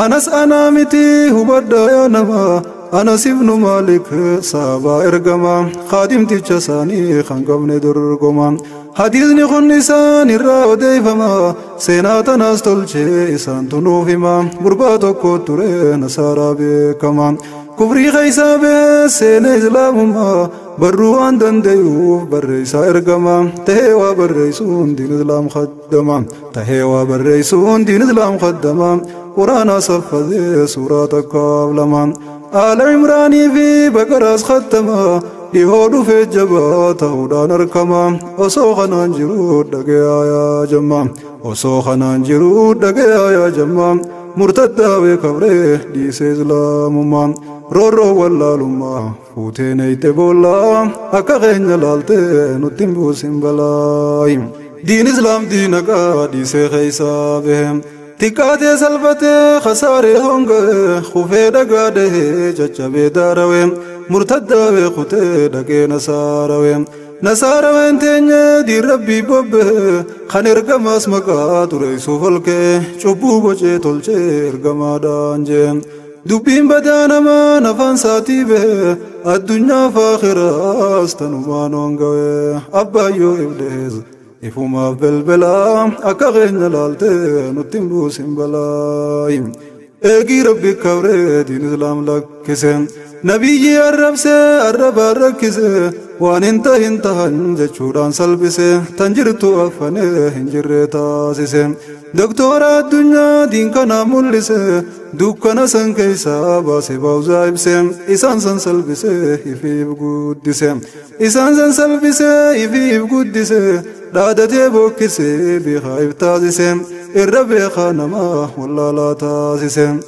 anas anaa miti hubadhaa yaa namaa anas ibnu maalik saabaa ergama kaadimticha isaanii kan qabne dorgoma حديثني خنسان الراودي فما سينات ناس تلشي إسان تنوفما برباتو كوتوري نصارى بكما كفري خيسا بسين إسلامما برو أندن ديوف بريسا إرقما تهيوا بريسون دين إسلام خدما تهيوا بريسون دين إسلام خدما قرآن صفذي سورة قابلما آل عمراني في بقراس ختما لهودو في الجبات هودان أركما وصوخنا نجرود دقيا يا جمام وصوخنا نجرود دقيا يا جمام مرتدى بكبره ديس إسلام رورو والله لما فوتين ايتبولا أكاقين جلالته نتنبو سنبلاي دين إسلام دينك ديس خيسا بهم تكاتي سلفته خساري هنگه خوفه دقاده چچبه داروه مرتدى بخوته دقه نساروه نساروه تینye دی ربی ببه خنرگم اسمکا تریسو فلکه چوبو بچه تلچه ارگما دانجه دوبين بدانما نفان ساتي به الدنيا فاخرة استنما نونغوه أبايو إبليس إفوما بلبلا أكاغين جلالته نتنبو سنبلاي إيجي ربي كوري دين إسلام لك كسن نبي الرب سي الرب الركسي وان انت هنجشوران سلبسي تنجرتو أفني هنجر تاسسي دكتور الدنيا دين كنا ملسي دوكنا سن كيسا باسي باوزا إبسي إسان سن سلبسي إفي بقودسي إسان سن سلبسي إفي بقودسي دادتي بوكسي بخايف تاسسي الرب خانما والله لا تاسسي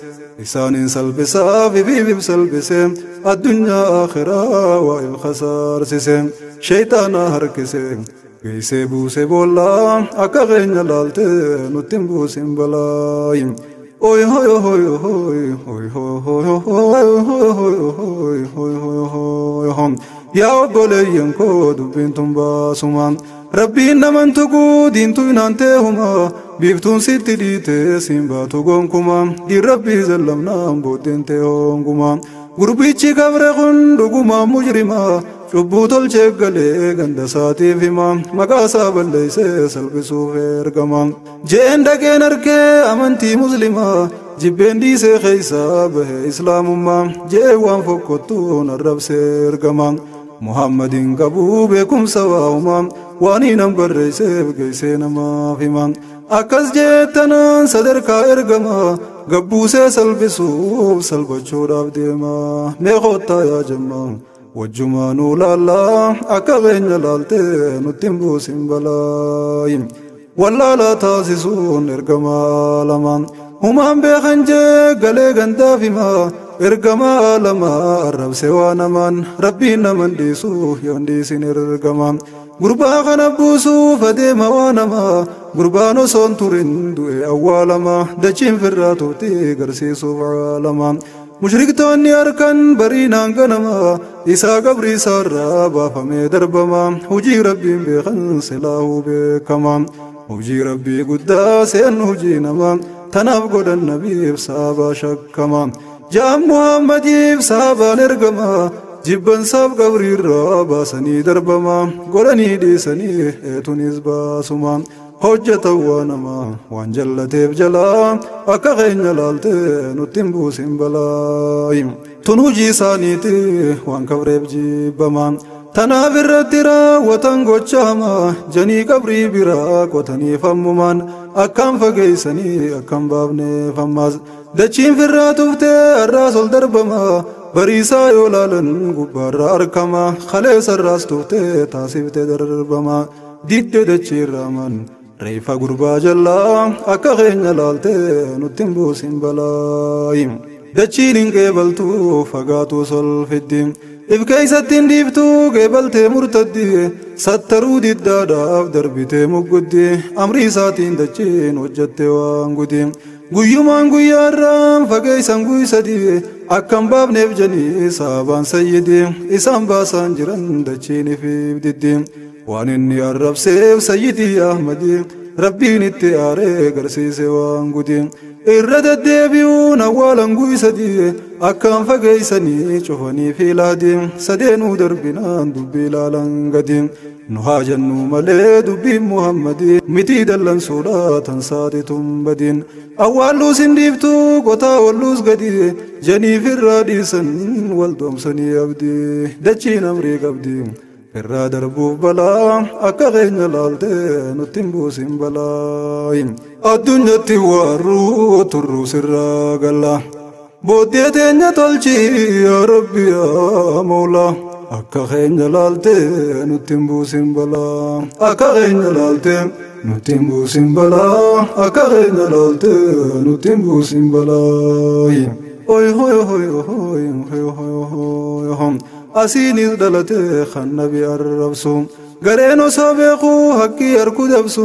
إسان سلبسا في بيب سلبسا الدنيا آخرة وإل خسار سسم شيطان هركسم كيسي بوسي بولا أكاغين جلالته نتم بوسم بلايم أوي هوي هوي هوي هوي هوي هوي هوي هوي هوي هوي يا أبولي ينكو دبنتم باسمان ربي نمن تقو دين تنانتهما بيفتون ستي ديته سيمبا تقومكما دي ربي زلمنا بودين تهونكما غربيتشي كبرخون دقما مجرما شبو تلچه گلے گند ساتي فيما مقاسا بلسي سلبسو فيرقما جين دقي نركي امنتي مسلما جبين دي سي خيسا به اسلام ما جيوان فكتون الرب سيرقما محمد قبو بكم سواهما واني نمبر ريسيف قيسي نما فيما أكس جيتنا صدر کا ارگما قبو سي سلبسو سلبچو راب ديما ميخوتا يا جمع وجمانو لالا أكاغين جلالته نتنبو سنبلايم والله لا تاسسون ارگما لمن همان بخنجه گلے گندا فيما ارگما لما الرب سوانا من ربي نمن ديسو يونديسين ارگما غربا خنبوسو فديما وانما غربانو سونتورين دوئي أولما دچين فراتو تي غرسيسو فعالما مشرك توني أركن برينان غنما إسا قبري سارا بافمي دربما هجي ربي بخن سلاهو بكما هجي ربي قداسين هجي نما تناف قد النبي بسابا شكما جام محمد بسابا نرقما جبن ساب قبري الرابا سني دربما قراني دي سني ايتونيز باسما حجة وانما وان جلتي بجلا اكاغين جلالتي نتنبو سنبلايم تنوجي سانيتي وان قبري بجيبما تنافر الدرا وتنقو جاما جني قبري براك وتني فممان أكام فقيسني أكام بابني فماز دچين فراتو فتي الراسل دربما بريسا يولالن قبار أركما خليس الراس توفتي تاسفت دربما ديد دچير رامان ريفا قربا جلا أكاغين جلالتي نتنبو سنبلايم دچين قبلتو فقاتو صل في الدين إبكيستين ديفتو قبلتي مرتدي سترو دي الداداف دربتي مقدي أمري ساتين دچين وجدتي وانقدي قيومان قيارام فقيسان قيسدي أكام باب نفجني سابان سيدي إسان باسان جران دچين في بددي وان إني الرب سيف سيدي أحمدي rabbiin itti aaree garsiise waan guti irra deddeebi'uun awwaalan guysati akkaan fageeysanii cufanii fi laadi sadeenuu darbinaan dubbii ilaalan gadi nu haa jennu malee dubbiin muhammadi mitii dallansuudha tan saatitum badin awwaalluus hin dhiiftuu qotaa walluus gadi janiif irraa dhiisan wal doomsanii abdi dachiin amrii qabdi irraa darbuuf balaa akka keenya laaltee nutti hin buusin balaa addunyatti warruu turruu sirraa galla booddee teenya tolchi yaa rabbi yaa mawlaa akka keenya laaltee nutti hin buusin balaa akka keenya laaltee nutti hin buusin balaa akka keenya laaltee nutti hin buusin balaa oy hoy hoy hoy hoy hoy hoy asiinis dhalatee kan nabi arrabsu gareen osoo beekuu haqqii harku dabsu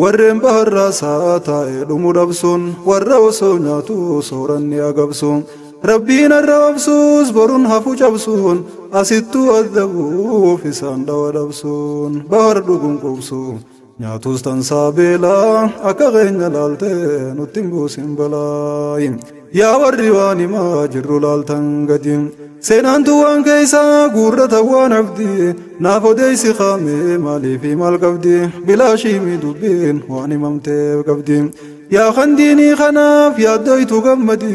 warreen baharraasaa taa'ee dhumu dhabsuun warra osoo nyaatu sooranni agabsu rabbiin arrabsuus boruun hafu cabsuun asittuu addabuuf isaan dhawa dhabsuun bahar dhuguun qubsu nyaatus tansaa beelaa akka keenya laaltee nutti hin buusin balaa yaa warri waan himaa jirru laaltan gadi seenaantu waan keeysaa guurrata waan abdi naaf odeeysi qaame maaliifi maal qabdi bilaashiimi dubbiin waan himamteef qabdi yaa kan diinii kanaaf yaaddoytu gammadi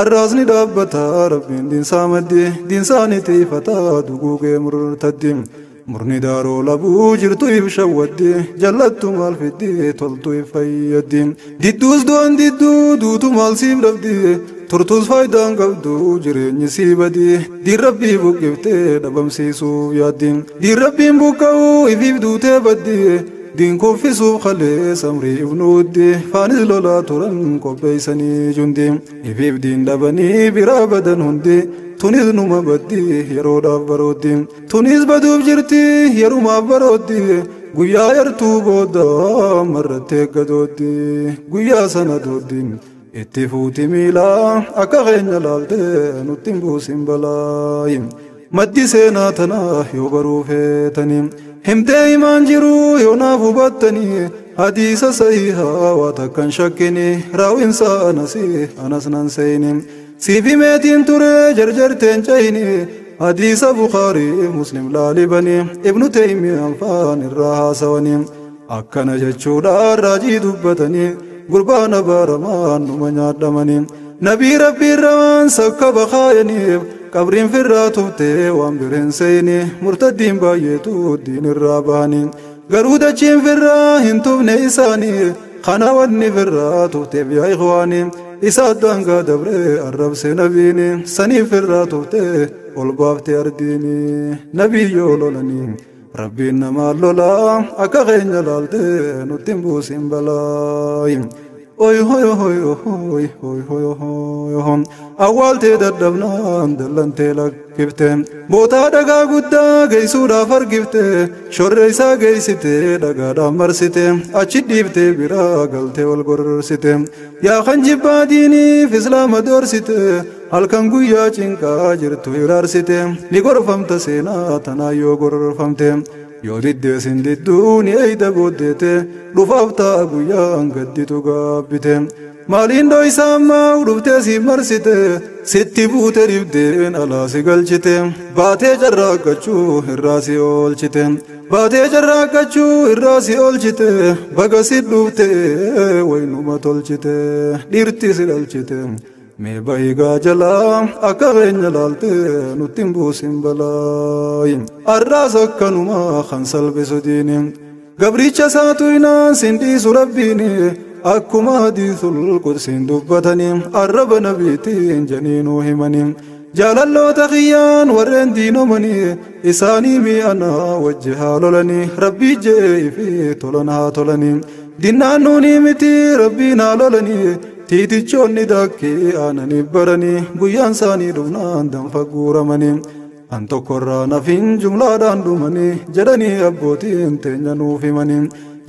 arraasni dhaabbata rabbiin diinsaa maddi diinsaaniti ifataa duguugee murtaddi murni daaroo labuu jirtu if shawwaddi jallattu maal fiddi toltu if fayyaddi didduus du'an didduu duutu maal siif dhabdi turtus faayidaan qabdu jireenyi sii badi diin rabbii buqqiftee dhabamsiisuuf yaaddi diin rabbiin buqqa'uu ifiif duutee baddi diin kuffisuuf kalee samrii ifnuuddi faanis lolaa turan qopheeysanii jundi ifiif diin dhabanii biraa badan hundi tunis numa baddi yeroodhaaf barooddi tunis baduuf jirti yerumaaf barooddi guyyaa yartuu booda marrattee gadooddi guyyaa sana dooddi itti fuuti miilaa akka keenya laaltee nutti hin buusin balaa maddi seenaa tanaa yoo baruu feetanii himtee himaan jiru yoo naaf hubattanii hadiisa sahihaa waa takkan shakkini raawwinsa anas nan seeyni siifi meetiin ture jarjarteen cayni hadiisa bukaarii muslim laalibanii ibnu teymiyaan faan irraa haasawanii akkana jechuudhaan raajii dubbatanii gurbaana baaramaan numa nyaadhamanii nabii rabbiin rawaan sakka bakaayaniif qabriin firraa tuftee waan bireen seeyni murtaddiin baay'eetu diin irraa bahanii garuu dachiin firraa hin tufne isaanii kana wanni firraa tufteef yaa ikhwaanii isa addaangaa dabree arrabse nabiini saniif firraa tuftee ol baaftee ardiini nabii yoo lolanii rabbiin namaa lolaa akka keenya laaltee nutti hin buusin balaa oy hoy hoy hoy hoy hoy hoy awwaaltee dadhabnaan dallantee lakkifte bootaa dhagaa guddaa geessuudhaaf argifte shorree isaa geessite dhagaadhaan marsite achi dhiiftee biraa galtee wal gorsite yaa kan jibbaa diiniif islaama doorsite halkan guyyaa cinqaa jirtu iraarsite ni gorfamta seenaa tanaa yoo gorfamte yoo diddeesin didduu ni eeyda booddeete dhufaaf ta'a guyyaan gadditu gaabbite maaliin dhoysa ammaa dhuftee si marsite sitti buute dhibdeen alaa si galchite baatee carraaqqachuu irraa si oolchite baatee carraaqqachuu irraa si oolchite baga si dhufte waynuma tolchite dhiirti si dhalchite mee bahigaa jalaa akka keenya laaltee nutti hin buusin balaa arraas akkanuma kan salphisu diini gabricha saatu inaan sin dhiisu rabbiini akkuma hadiisul qudsiin dubbatanii arraba nabiitiin janiinuu himanii jaalalloota kiyyaan warreen diinomanii isaanii mi'anaa wajji haa lolanii rabbii je'ee fi tolan haa tolanii dinnaannuunii miti rabbiin haa lolanii tiitichoonni dakkee aananiif baranii guyyaan isaanii dhumnaan danfa guuramanii an tokkorraa nafiin jumlaadhaan dhumanii jedhanii abbootiin teenya nuuf himanii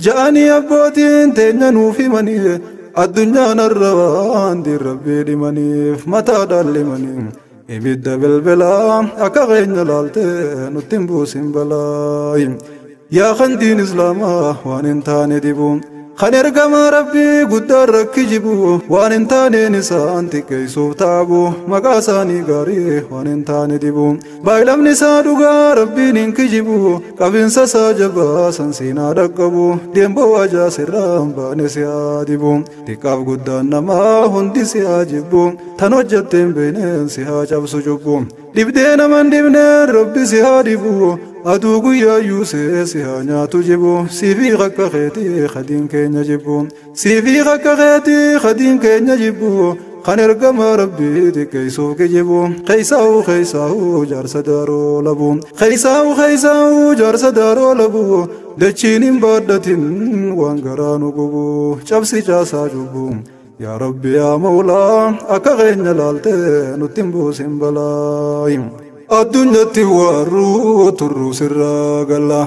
ja'anii abbootiin teenya nuuf himanii addunyaan arrabaan diin rabbii dhimaniif mataadhaan limanii ibidda belbelaa akka keenya laaltee nutti hin buusin balaa yaa kan diin islaamaa waan hin taane dibu خن ارقما ربي قدر ركجبو وان انتاني نسان تكيسو تابو مقاساني غاري وان انتاني ديبو بايلم نسادوغا ربي ننكجبو قبن سساجبا سنسينا رقبو ديمبو واجا سرام باني سيادبو تكاف قدان نما هندي سياجبو تنوجتين بينين سياجب سجبو دبدين من دبنين ربي سيادبو أدوغو يا يوسف سيهانيا تجيبو سيفي غكا خيتي خدين كينيا جيبو سيفي غكا خيتي خدين كينيا جيبو خنرقم ربي تكيسو كجيبو خيساو جارس دارو لبو خيساو جارس دارو لبو دچينين بادتين وانغرانو قبو چبسي جاسا جبو يا ربي يا مولا أكا غينيا لالتي نتنبو سنبلاي الدنيا توارو ترو سرا قلا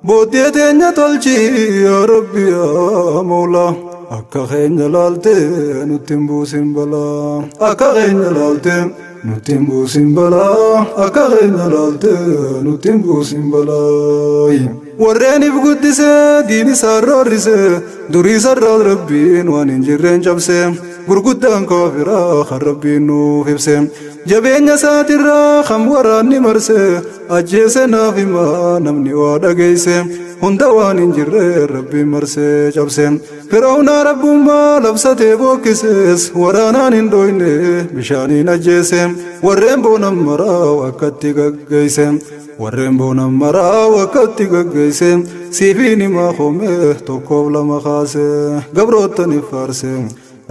بودي تنيا تلجي يا ربي يا مولا أكا خين لالتي نتنبو سنبلا أكا خين لالتي نتنبو سنبلا أكا خين لالتي نتنبو سنبلا وراني بقدسة ديني سارو رسة دوري سارو ربين وانين جرين جبسة gurguddaan kaafiraa kan rabbiin nuuf ibse jabeenya isaatirraa kan waraanni marse ajjeese naaf himaa namni waa dhageesse hunda waan hin jirre rabbiin marse cabse firaa'uunaa rabbummaa labsatee bookkisees waraanaan hin dhoyne bishaaniin ajjeese warreen boonan maraa akkatti gaggeesse warreen boonan maraa akkatti gaggeesse siifiin himaa hoome tokkoof lama kaase gabroottan faarse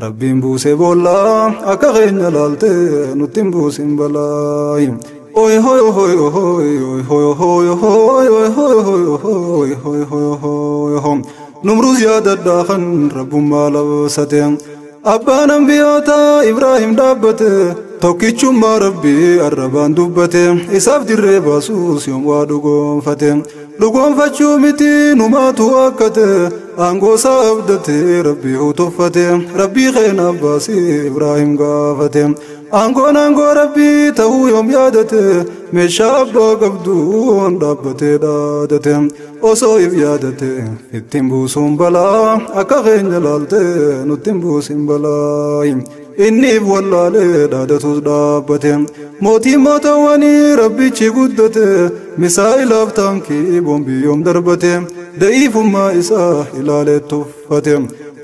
ربين بوسي بولا أكا غينيا لالتي نتين بوسين بلاي أوي هوي هوي هوي هوي هوي هوي هوي هوي هوي هوي هوي هوي نمروز يا دداخن رب ما لبستين أبان أنبياتا إبراهيم دابته توكيچو ما ربي الربان دبته إساف دير باسوس يوم وادوغون فتين لغون فتشو متي نماتو أكته أنغو سابدته ربي هوتوفته ربي خين أباسي إبراهيم غافته أنغو ربي تهو يوم يادته مشابا قبدون دابته دادته وصويب يادته اتنبو سنبلا أكا غين جلالته نتنبو سنبلا إني والله لدادتوس دابته موتي موتواني ربي چي قدته مسائل أفتانكي بومبي يوم دربته دئيف ما إساه إلالي تفته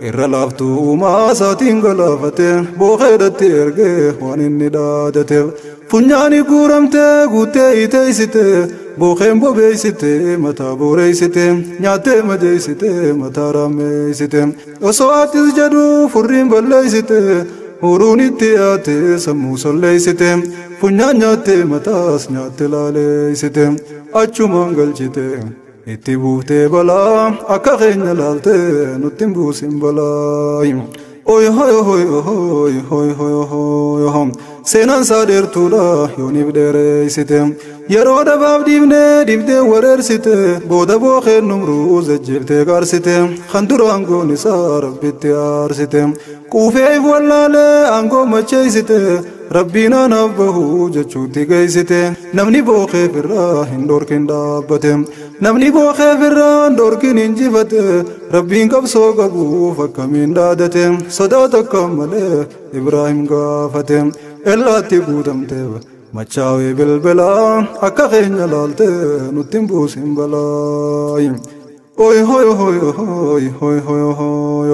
irra laaftu uumaa isaatiin galaafate booqeedhatti ergee waan inni dhaadateef funyaani guuramtee guuttee iteessite booqeen bobeessite mataa booreessite nyaattee madeessite mataa raammeessite osoo attis jedhu furriin balleessite huruun itti yaate sammuu solleessite funyaan nyaattee mataas nyaatte laaleessite achumaan galchite itti buuftee balaa akka keenya laalte nuttin buusin balaa oy hoy hoy hoy hoy hoy hoy seenaan isaa dheertuudha yooniif dheereessite yeroo dhabaaf dibdee wareersite booda booqeen numruu zajjeeftee qaarsite kan dura aangoon isaa rabbitti aarsite quufeef wallaalee aangoo macheessite rabbiin anaaf bahu jechuutti geessite namni booqeef irraa hin dhorkin dhaabbate namni booqeef irraa hin dhorkin injifate rabbiin qabsoo qabuuf akkamiin dhaadate sodaa takka malee Ibraahim gaafate ellaatti guutamteef machaawee bilbilaa akka keenya laalte nuttin buusin balaa oy hoy hoy hoy hoy hoy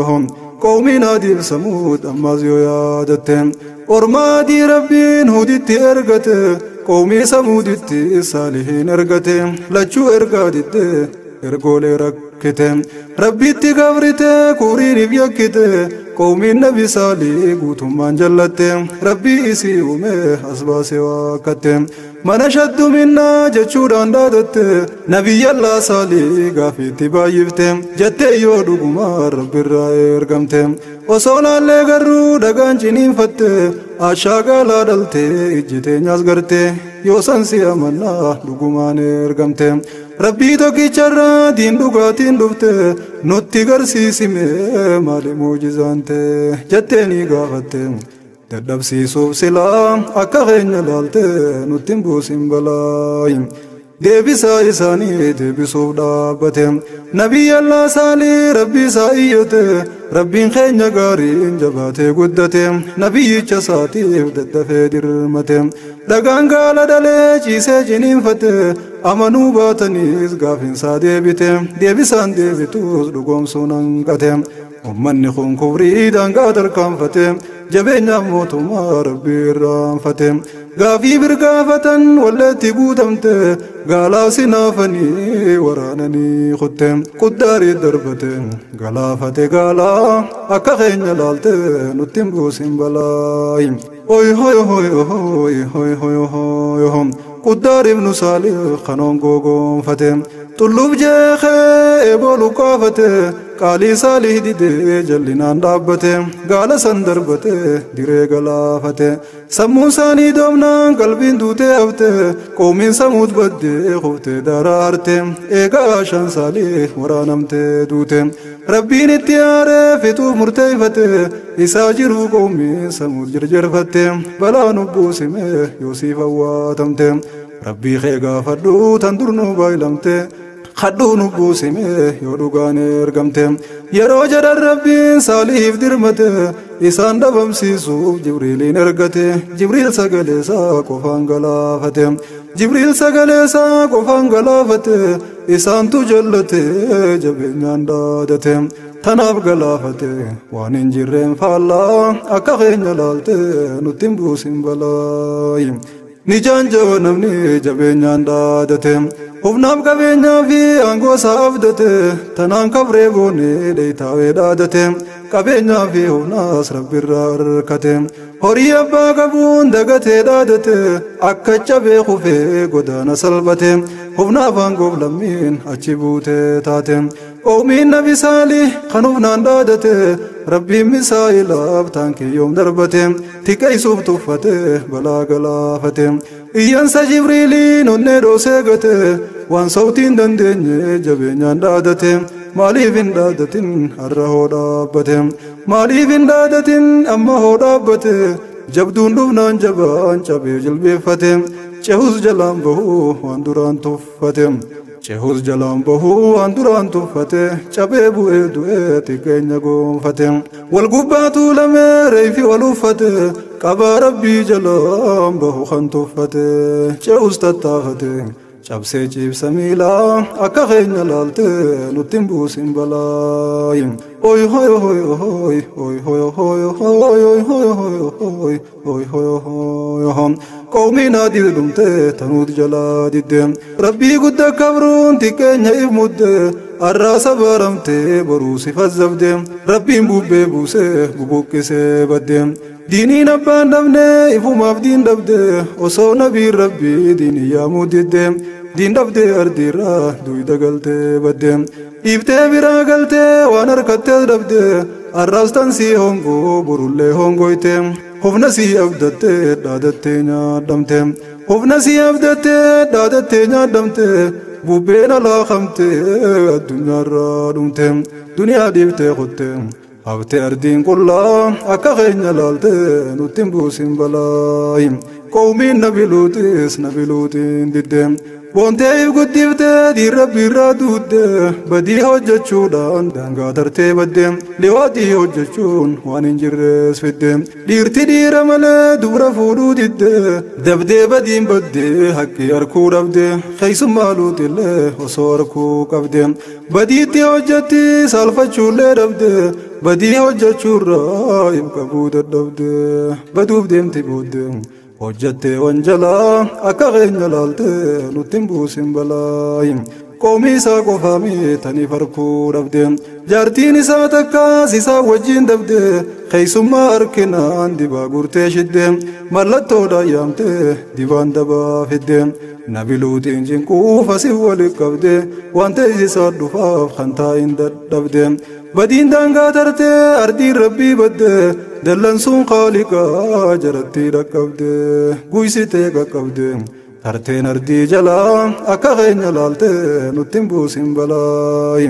hoy قومين هادي بسمود أماز يادتهم أرمادي ربين هودتي أرقته قومي سمودتي صالحين أرقته لجو أرقادته أرقولي ركته ربيتي قبرته كوريني بيكته قومي النبي صالح قوتهم من جلته ربي إسي أمه أسباسي واكته من أشد منا جتشوران دادته نبي الله صالح غافيتي بايفته جته يودو قمار رب الرائر قمته وصولا لغرو دقان جنين فته آشاقا لا دلته اجته ناس غرته يوسان سيامنا لقمان ارقمته ربي توكي چرا دين دقاتين دفته نوتي غرسيسي میں مال موجزانته جتني غافته تدبسي سوف سلام أكا غين لالته نتن بوسين بلاي deebisa isaanii deebisuuf dhaabbate nabii Allah saalii rabbii isaa iyyate rabbiin keenya gaariin jabaatee guddate nabiyyicha isaatiif daddafee dirmate dhagaan gaala dhalee ciisee jiniinfate amanuu baataniis gaafiinsaa deebite deebisaan deebituus dhugoomsuun hanqate ummanni kun kufrii daangaa tarkaanfate jabeenyaaf mootummaa rabbii irraanfate gaafii birgaafatan walleetti guutamte gaalaa sinaafanii waraananii kutte quddaarii darbate galaafate gaalaa akka keenya laalte nutti hin buusin balaayi oy hoy hoy hoy hoy hoy hoy quddaariif nu saalih kanoon googoonfate tulluuf jeekee eeboolu qaafate qaalii saalih didee jallinaan dhaabbate gaala san darbate diree galaafate sammuun isaanii doomnaan qalbiin duutee hafte qoomiin samuut baddee kuftee daraarte eegaa shan saalih waraanamtee duute rabbiin itti aaree fixuuf murteeffate isaa jiruu qoomiin samuut jirjerfatte balaa nu buusime yoosiif awwaatamte rabbii kee gaafadhu tan durnuu baay'lamte khaduu nu buusime yoo dhugaan ergamte yeroo jedhan rabbiin saaliif dirmate isaan dhabamsiisuuf jibriiliin ergate jibriil sagaleesaa qofaan galaafate jibriil sagaleesaa qofaan galaafate isaantu jallate jabeenyaan dhaadate tanaaf galaafate waan hin jirreen faallaa akka keenya laalte nutti hin buusin balaayi ni jaanjoo namni jabeenyaan dhaadate humnaaf qabeenyaa fi aangoo isaa abdate tanaan kabree boonee dheeytaawee dhaadate qabeenyaa fi humnaas rabbiirraa harkate horii abbaa qabuun dagatee dhaadate akka cabee kufee godaana salphate humnaaf aangoof lammiin achi buutee taate qoomiin nabi saalih kan humnaan dhaadate rabbiin misaa'ilaaf taankiyoom darbate tiqeessuuf tuffate balaa galaafate iyyansa jibriiliin onnee dhoosee gate waan sautiin dandeenye jabeenyaan dhaadate maaliif hin dhaadatin har'a hoo dhaabbate maaliif hin dhaadatin amma hoo dhaabbate jabduun dhufnaan jabaan cabee jilbeeffate cehus jalaan bahuu waan duraan tuffate cehus jalaan bahuu waan duraan tuffate cabee bu'ee du'ee xiqqeenya goonfate wal gubbaatu lamee reefi wal uffate qabaa rabbii jalaan bahu kan tuffate cehus tattaafate cabsee ciibsa miilaa akka keenya laalte nutti hin buusin balaayi oy hoy hoy hoy hoy hoy hoy hoy hoy hoy hoy hoy hoy hoy qoomiin adii dhumte tanuut jalaa didde rabbii gudda kabruun xiqqeenya if mudde arraasa baaramte boruu si fazzabde rabbiin bubbee buusee bubuqqisee badde diiniin abbaan dhabne ifumaaf diin dhabde osoo nabiin rabbii diinii yaamuu didde diin dhabde ardiirraa duyda galtee badde dhiiftee biraa galtee waan harkattee dhabde arraastan sii hongoo borullee hongoyte hofna sii abdatte dhaadattee nyaadhamte hofna sii abdatte dhaadattee nyaadhamte bubbeen alaa kamte addunyaarraa dhumte duniyaa dhiiftee kutte hafte ardiin qullaa akka keenya laalte nutti hin buusin balaayi qoomiin nabi luutiin didde boonteef guddifte diin rabbiirraa duudde badii hojjechuudhaan daangaa tartee badde liwaatii hojjechuun waan hin jirrees fidde dhiirti dhiira malee dubra fuudhuu didde dabdee badiin badde haqqii harkuu dhabde keeysummaa luutillee osoo harkuu qabde badiitti hojjetti saalfachuullee dhabde badii hojjechuurraa if qabuu dadhabde baduuf deemti booddee hojjatte wanjalaa akka keenya laalte nutti hin buusin balaayi qoomii isaa qofaami taniif harkuu dhabde jaartiin isaa takkaas isaa wajjiin dhabde keeysummaa harkinaan dibaa gurtee shidde mallattoodhaan yaamte dibaan dabaa fidde nabi luutiin cinquuf asif walit qabde waan teessisaa dhufaaf kan taa'in dadhabde badiin daangaa tartee ardiin rabbii badde dallansuun qaaliqaa jaratti dhaqqabde guysitee qaqqabde tarteen ardii jalaa akka keenya laalte nutti hin buusin balaayi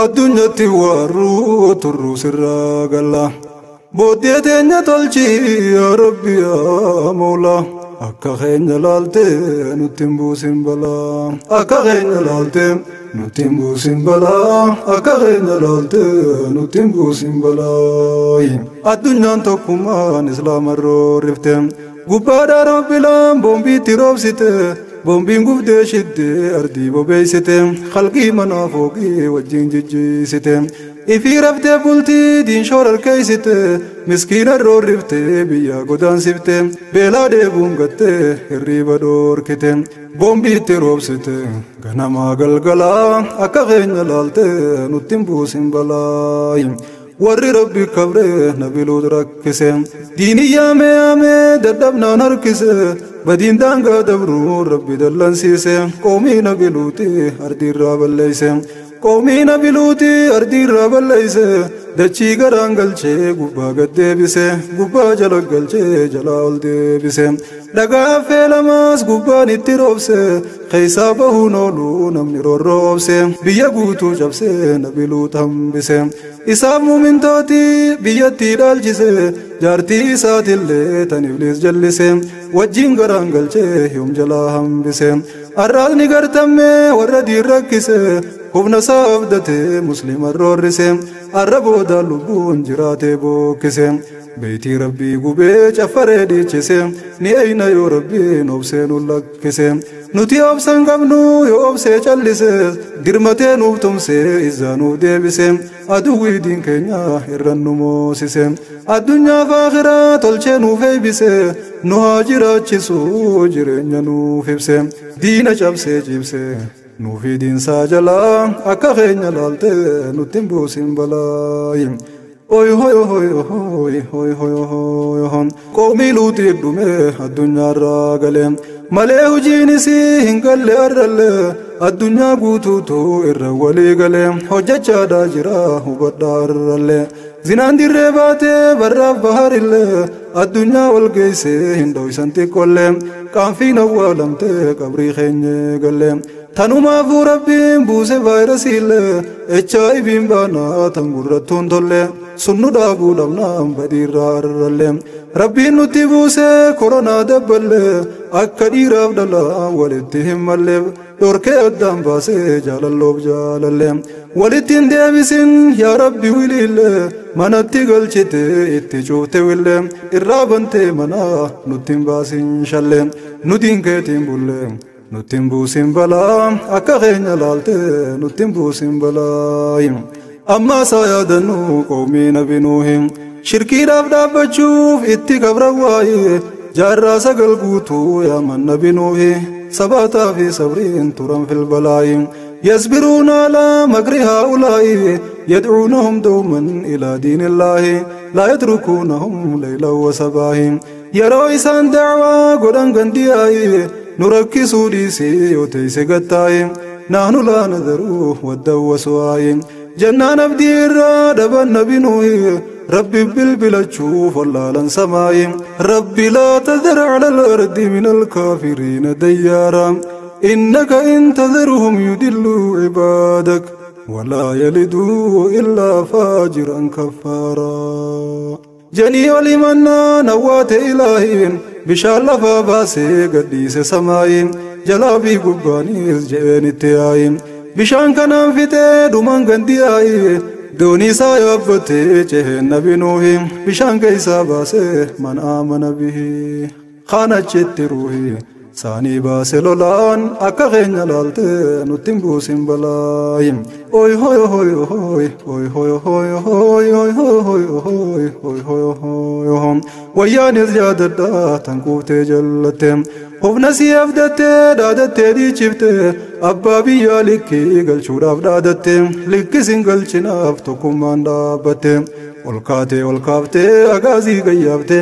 addunyatti waarruu turruu sirraa galla booddee teenya tolchi yaa rabbi yaa mawlaa akka keenya laalte nutti hin buusin balaa akka keenya laalte nutti hin buusin balaa akka keenya laalte nutti hin buusin balaa addunyaan tokkummaan islaamarroo rifte gubbaadhaa rabbilaan boombiitti roobsite boombiin gubdee shiddee ardii bobeeysite khalqii manaa fooqii wajjin jijjiisite ifii raftee bultii diin shoorarkeeysite miskiina roorriftee biyyaa godaansifte beelaa deebuun gattee hirriiba dhoorkite boombiitti roobsite ganamaa galgalaa akka keenya laalte nutti hin buusin balaa warri rabbi kabre nabi luut rakkise diini yaame dadhabnaan harkise badiin daangaa dabruu rabbi dallansiise qoomii nabi luuti ardiirraa balleeyse qoomii nabi luuti ardiirraa balleeyse dachii garaan galchee gubbaa gad deebise gubbaa jala galchee jalaa ol deebise dhagaa affeelamaas gubbaan itti roobse keeysaa bahuun oolu namni rorroobse biyya guutuu cabse nabi luut hambise isaaf muumintooti biyyattii dhaalchise jaartii isaatillee tan ibliis jallise wajjin garaan galchee yoom jalaa hambise arraasni gartamme warra diin rakkise humna isaa abdatee muslima roorrise arra boodaan lubbuun jiraatee bookkise beeytii rabbii gubee caffaree dhiichise ni eyna yoo rabbiin obsee nu lakkise nuti obsan qabnu yoo obsee callise dirmatee nuuf tumsee izaa nuuf deebise aduwwii diin keenya irran nu moosise addunyaa fi akhiraa tolchee nuuf eeybise nu haa jiraachisu jireenya nuuf ibse diina cabsee cibse nuufi diinsaa jalaa akka keenya laalte nutti hin buusin balaa oy hoy hoy hoy hoy hoy hoy qoomii luutii dhume addunyaarraa gale malee hujiin isii hin galle arralle addunyaa guutuutu irra walii gale hojjechaadhaa jira hubadhaa arralle zinaan dirree baatee barraaf baharillee addunyaa wal geeyse hin dhoysan xiqqolle qaanfiin awwaalamtee qabrii keenye galle tanumaafuu rabbiin buuse vaayirasiillee HIV'n baanaa tan gurrattuun tolle sunnu dhaabuu dhabnaan badiirraa arralle rabbiin nutti buuse koronaa dabballe akka dhiiraaf dhalaa walitti hin malle dhorkee addaan baasee jaalalloof jaalalle walitti hin deebisin yaa rabbi wiliille manatti galchite itti cuufte wille irraa bantee manaa nutti hin baasin shalle nutiin keetiin bulle nutti hin buusin balaa akka keenya laalte nutti hin buusin balaa ammaa isaa yaadannu qoomii nabi nuuhin shirkiidhaaf dhaabbachuuf itti qabran waa'ee jaarraa sagal guutuu yaaman nabi nuuhi sabaataa fi sabriin turan fil balaa'i يصبرون على مكر هؤلاء يدعونهم دوما إلى دين الله لا يتركونهم ليلا وصباحا يروا إسان دعوة قدن قندياء نركسوا ديسي وتيسي قطاي نحن لا نذروه ودوا سواي جنان أبدي الرادب النبي نوي ربي بالبلا تشوف والله لن سماي ربي لا تذر على الأرض من الكافرين ديارا إنك إن تذرهم يدلوا عبادك ولا يلدوا إلا فاجرا كفارا جني ولمنا نوات إلهين بشال فباسي قديس سماين جلابي قبانيز جين التياين بشان كان فتي دومان قندياي دوني سايبتي جهن نبي نوهي بشان كيسا باسي من آمن به خانت جت روحي ساني باسلولان akka keenya laalte nutti hin buusin balaa oy hoy hoy hoy hoy hoy hoy hoy hoy hoy hoy hoy hoy hoy wayyaanis yaadadha tan quuftee jallatte hofna si abdatte dhaadatte dhiichifte abbaa biyyaa likkii galchuudhaaf dhaadatte likkisin galchinaaf tokkummaan dhaabbatte ol kaaftee agaazii gayyaafte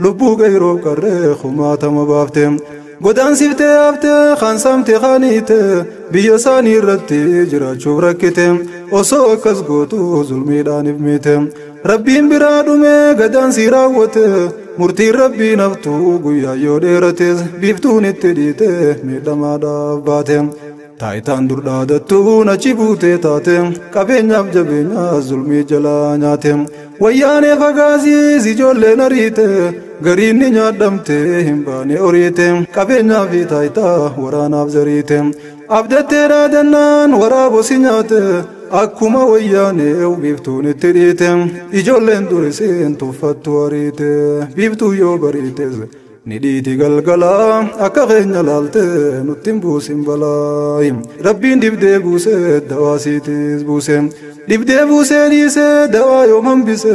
lubbuu gayroof qarree kumaatama baafte godaan siftee haftee khaansamte khaaniite biyya isaanii irratti jiraachuuf rakkite osoo akkas gootu zulmiidhaan ifmite rabbiin biraa dhume gadaan si raawwate murtiin rabbiin haftuu guyyaa yoo dheerates biiftuun itti dhiite miidhamaadhaaf baate taayitaan dur dhaadattuun achi buutee taate qabeenyaaf jabeenyaa zulmii jalaa nyaate wayyaanee fagaaziis ijoolleen ariite gariinni nyaadhamte hin baane oriite qabeenyaa fi taayitaa waraanaaf zariite abdattee dhaadannaan waraabosi nyaate akkuma wayyaanee biiftuun itti dhiite ijoolleen duriseen tuffattu ariite biiftuu yoo bariite ni dhiiti galgala akka keenya laalte nutti hin buusin balaa rabbiin dibdee buuse dawaasiitis buuse dibdee buusee dhiise dawaa yoo hambise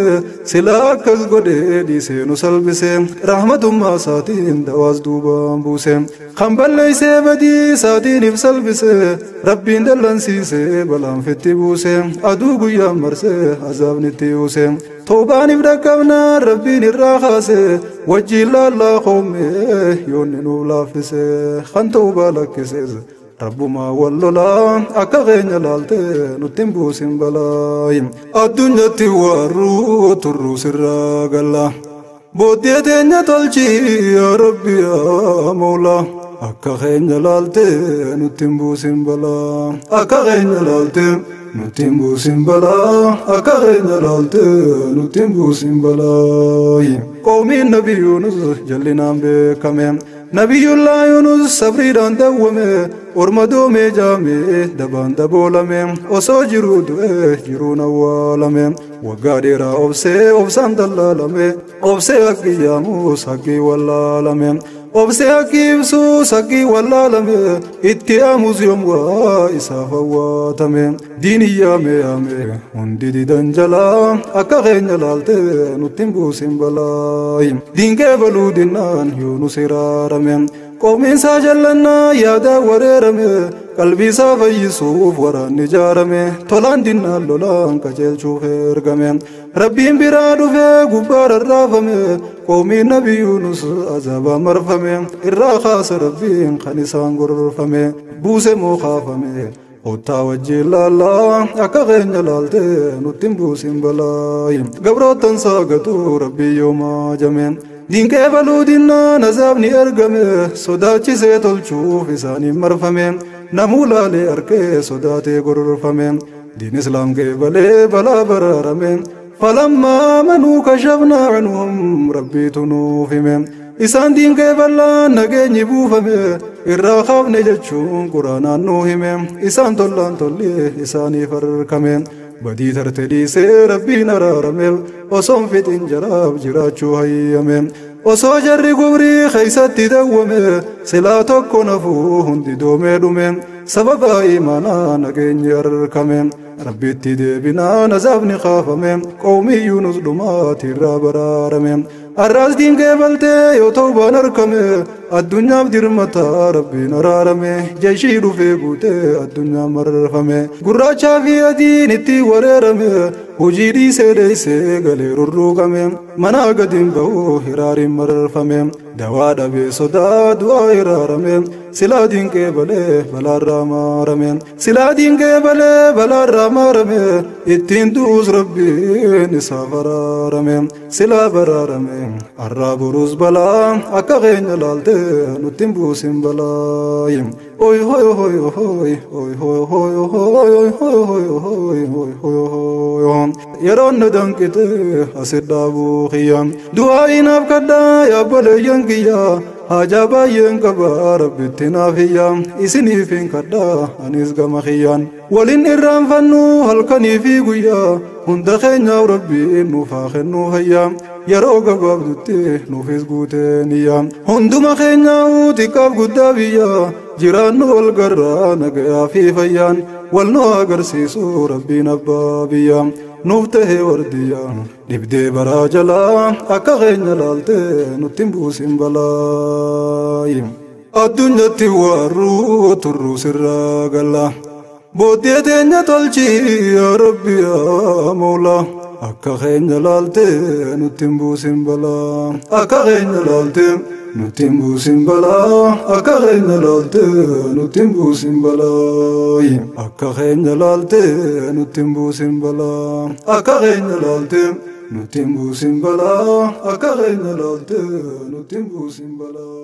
sila akkas godhee dhiise nu salphise rahmatummaa isaatiin dawaas duubaan buuse kan balleeysee badii isaatiiniif salphise rabbiin dallansiise balaan fitti buuse aduu guyyaan marse azaabnitti uuse toobaaniif dhaqqabnaa rabbiin irraa kaase wajjiin laallaa qoome yoonni nuuf laaffise kan toobaa lakkisees rabbumaa wallolaa akka keenya laalte nutti hin buusin balaa addunyatti warruu turruu sirraa galla booddee teenya tolchi yaa rabbi yaa mawlaa akka keenya laalte nutti hin buusin balaa akka keenya laalte nutti hin buusin balaa akka keenya laalte nutti hin buusin balaa qoomiin nabi Yunus jallinaan beekame nabiyullaa Yunus sabriidhaan dawwame orma doomee jaamee dabaan daboolame osoo jiruu du'e jiruun awwaalame waggaa dheeraa obsee obsaan dallaalame obsee haqqi yaamus haqqi wallaalame obsee haqqi ibsuus haqqi wallaalame itti aamus yoom waa isaaf awwaatame diini yaame yaame hundi didan jalaa akka keenya laalte nutti hin buusin balaa diinqee baluu dinnaan Yunus hiraarame qoomiinsaa jallannaa yaada wareerame qalbiisaa fayyisuuf waraanni ijaarame tolaan dinnaan lolaan qajeelchuuf ergame rabbiin biraa dhufee gubbaa rarraafame qoomiin nabi Yunus azaabaa marfame irraa kaasa rabbiin kan isaan gorfame buuse moo kaafame ottaa wajjiin laallaa akka keenya laalte nutti hin buusin balaa gabroottan saagatu rabbii yoomaa jame diinqee baluu dinnaan azaabni ergame sodaachisee tolchuuf isaaniin marfame namuu laalee arkee sodaatee gorfame diin islaam qeebalee balaa baraarame falammaa amanuu kashafnaa anhum rabbiitu nuuf hime isaan diinqee ballaan nageenyi buufame irraa kaafne jechuun quraanaan nuu hime isaan tollaan tollee isaaniif harkame badii tarte dhiisee rabbiin araarame osoon fixin jaraaf jiraachuu hayyame osoo jarri gubrii keeysatti dawwame silaa tokko nafuu hundi doomee dhume sababa imaanaa nageenyi harkame rabbitti deebinaan azaabni kaafame qawmii Yunus dhumaatirraa baraarame arraas diinqee baltee yoo tawbaan harkame addunyaaf dirmataa rabbiin araarame jeeshii dhufee guutee addunyaa marfame gurraachaa fi adiin itti wareerame hojii dhiisee dheeysee galee rurruugame manaa gadiin ba'uu hiraariin marfame dawaa dhabee sodaa du'aa hiraarame silaa diinqee balee balaarraa maarame silaa diinqee balee balaarraa maarame ittiin du'us rabbiin isaaf araarame silaa baraarame arraa boruus balaa akka keenya laalte nutti hin buusin balaa oy hoy hoy hoy hoy hoy hoy hoy hoy hoy hoy hoy yeroon na danqite asit dhaabuu kiyya du'aa inaaf kadhaa yaabboleeyyan kiyya haajaa baay'een qaba rabbitti naaf hiyya isiniif hin kadhaa anis gama kiyyaan waliin irraanfannu halkanii fi guyyaa hunda keenyaaf rabbiin nuuf haa kennuu hayyaa yeroo gabaabdutti nuufis guutee niyyaa hunduma keenyaa'uu xiqqaaf guddaa biyya jiraannu wal garraa nagayaa fi fayyaan wal nu agarsiisu rabbiin abbaa biyya nuuf tahee wardiyyaa dhibdee baraa jalaa akka keenya laalte nutti hin buusin balaa addunyatti warruu turruu sirraa galla booddee teenya tolchi yaa rabbi yaa mawlaa akka keenya laalte nutti hin buusin balaa akka keenya laalte nutti hin buusin balaa akka keenya laalte nutti hin buusin balaa akka keenya laalte nutti hin buusin balaa akka keenya laalte nutti hin buusin balaa akka keenya laalte nutti hin buusin balaa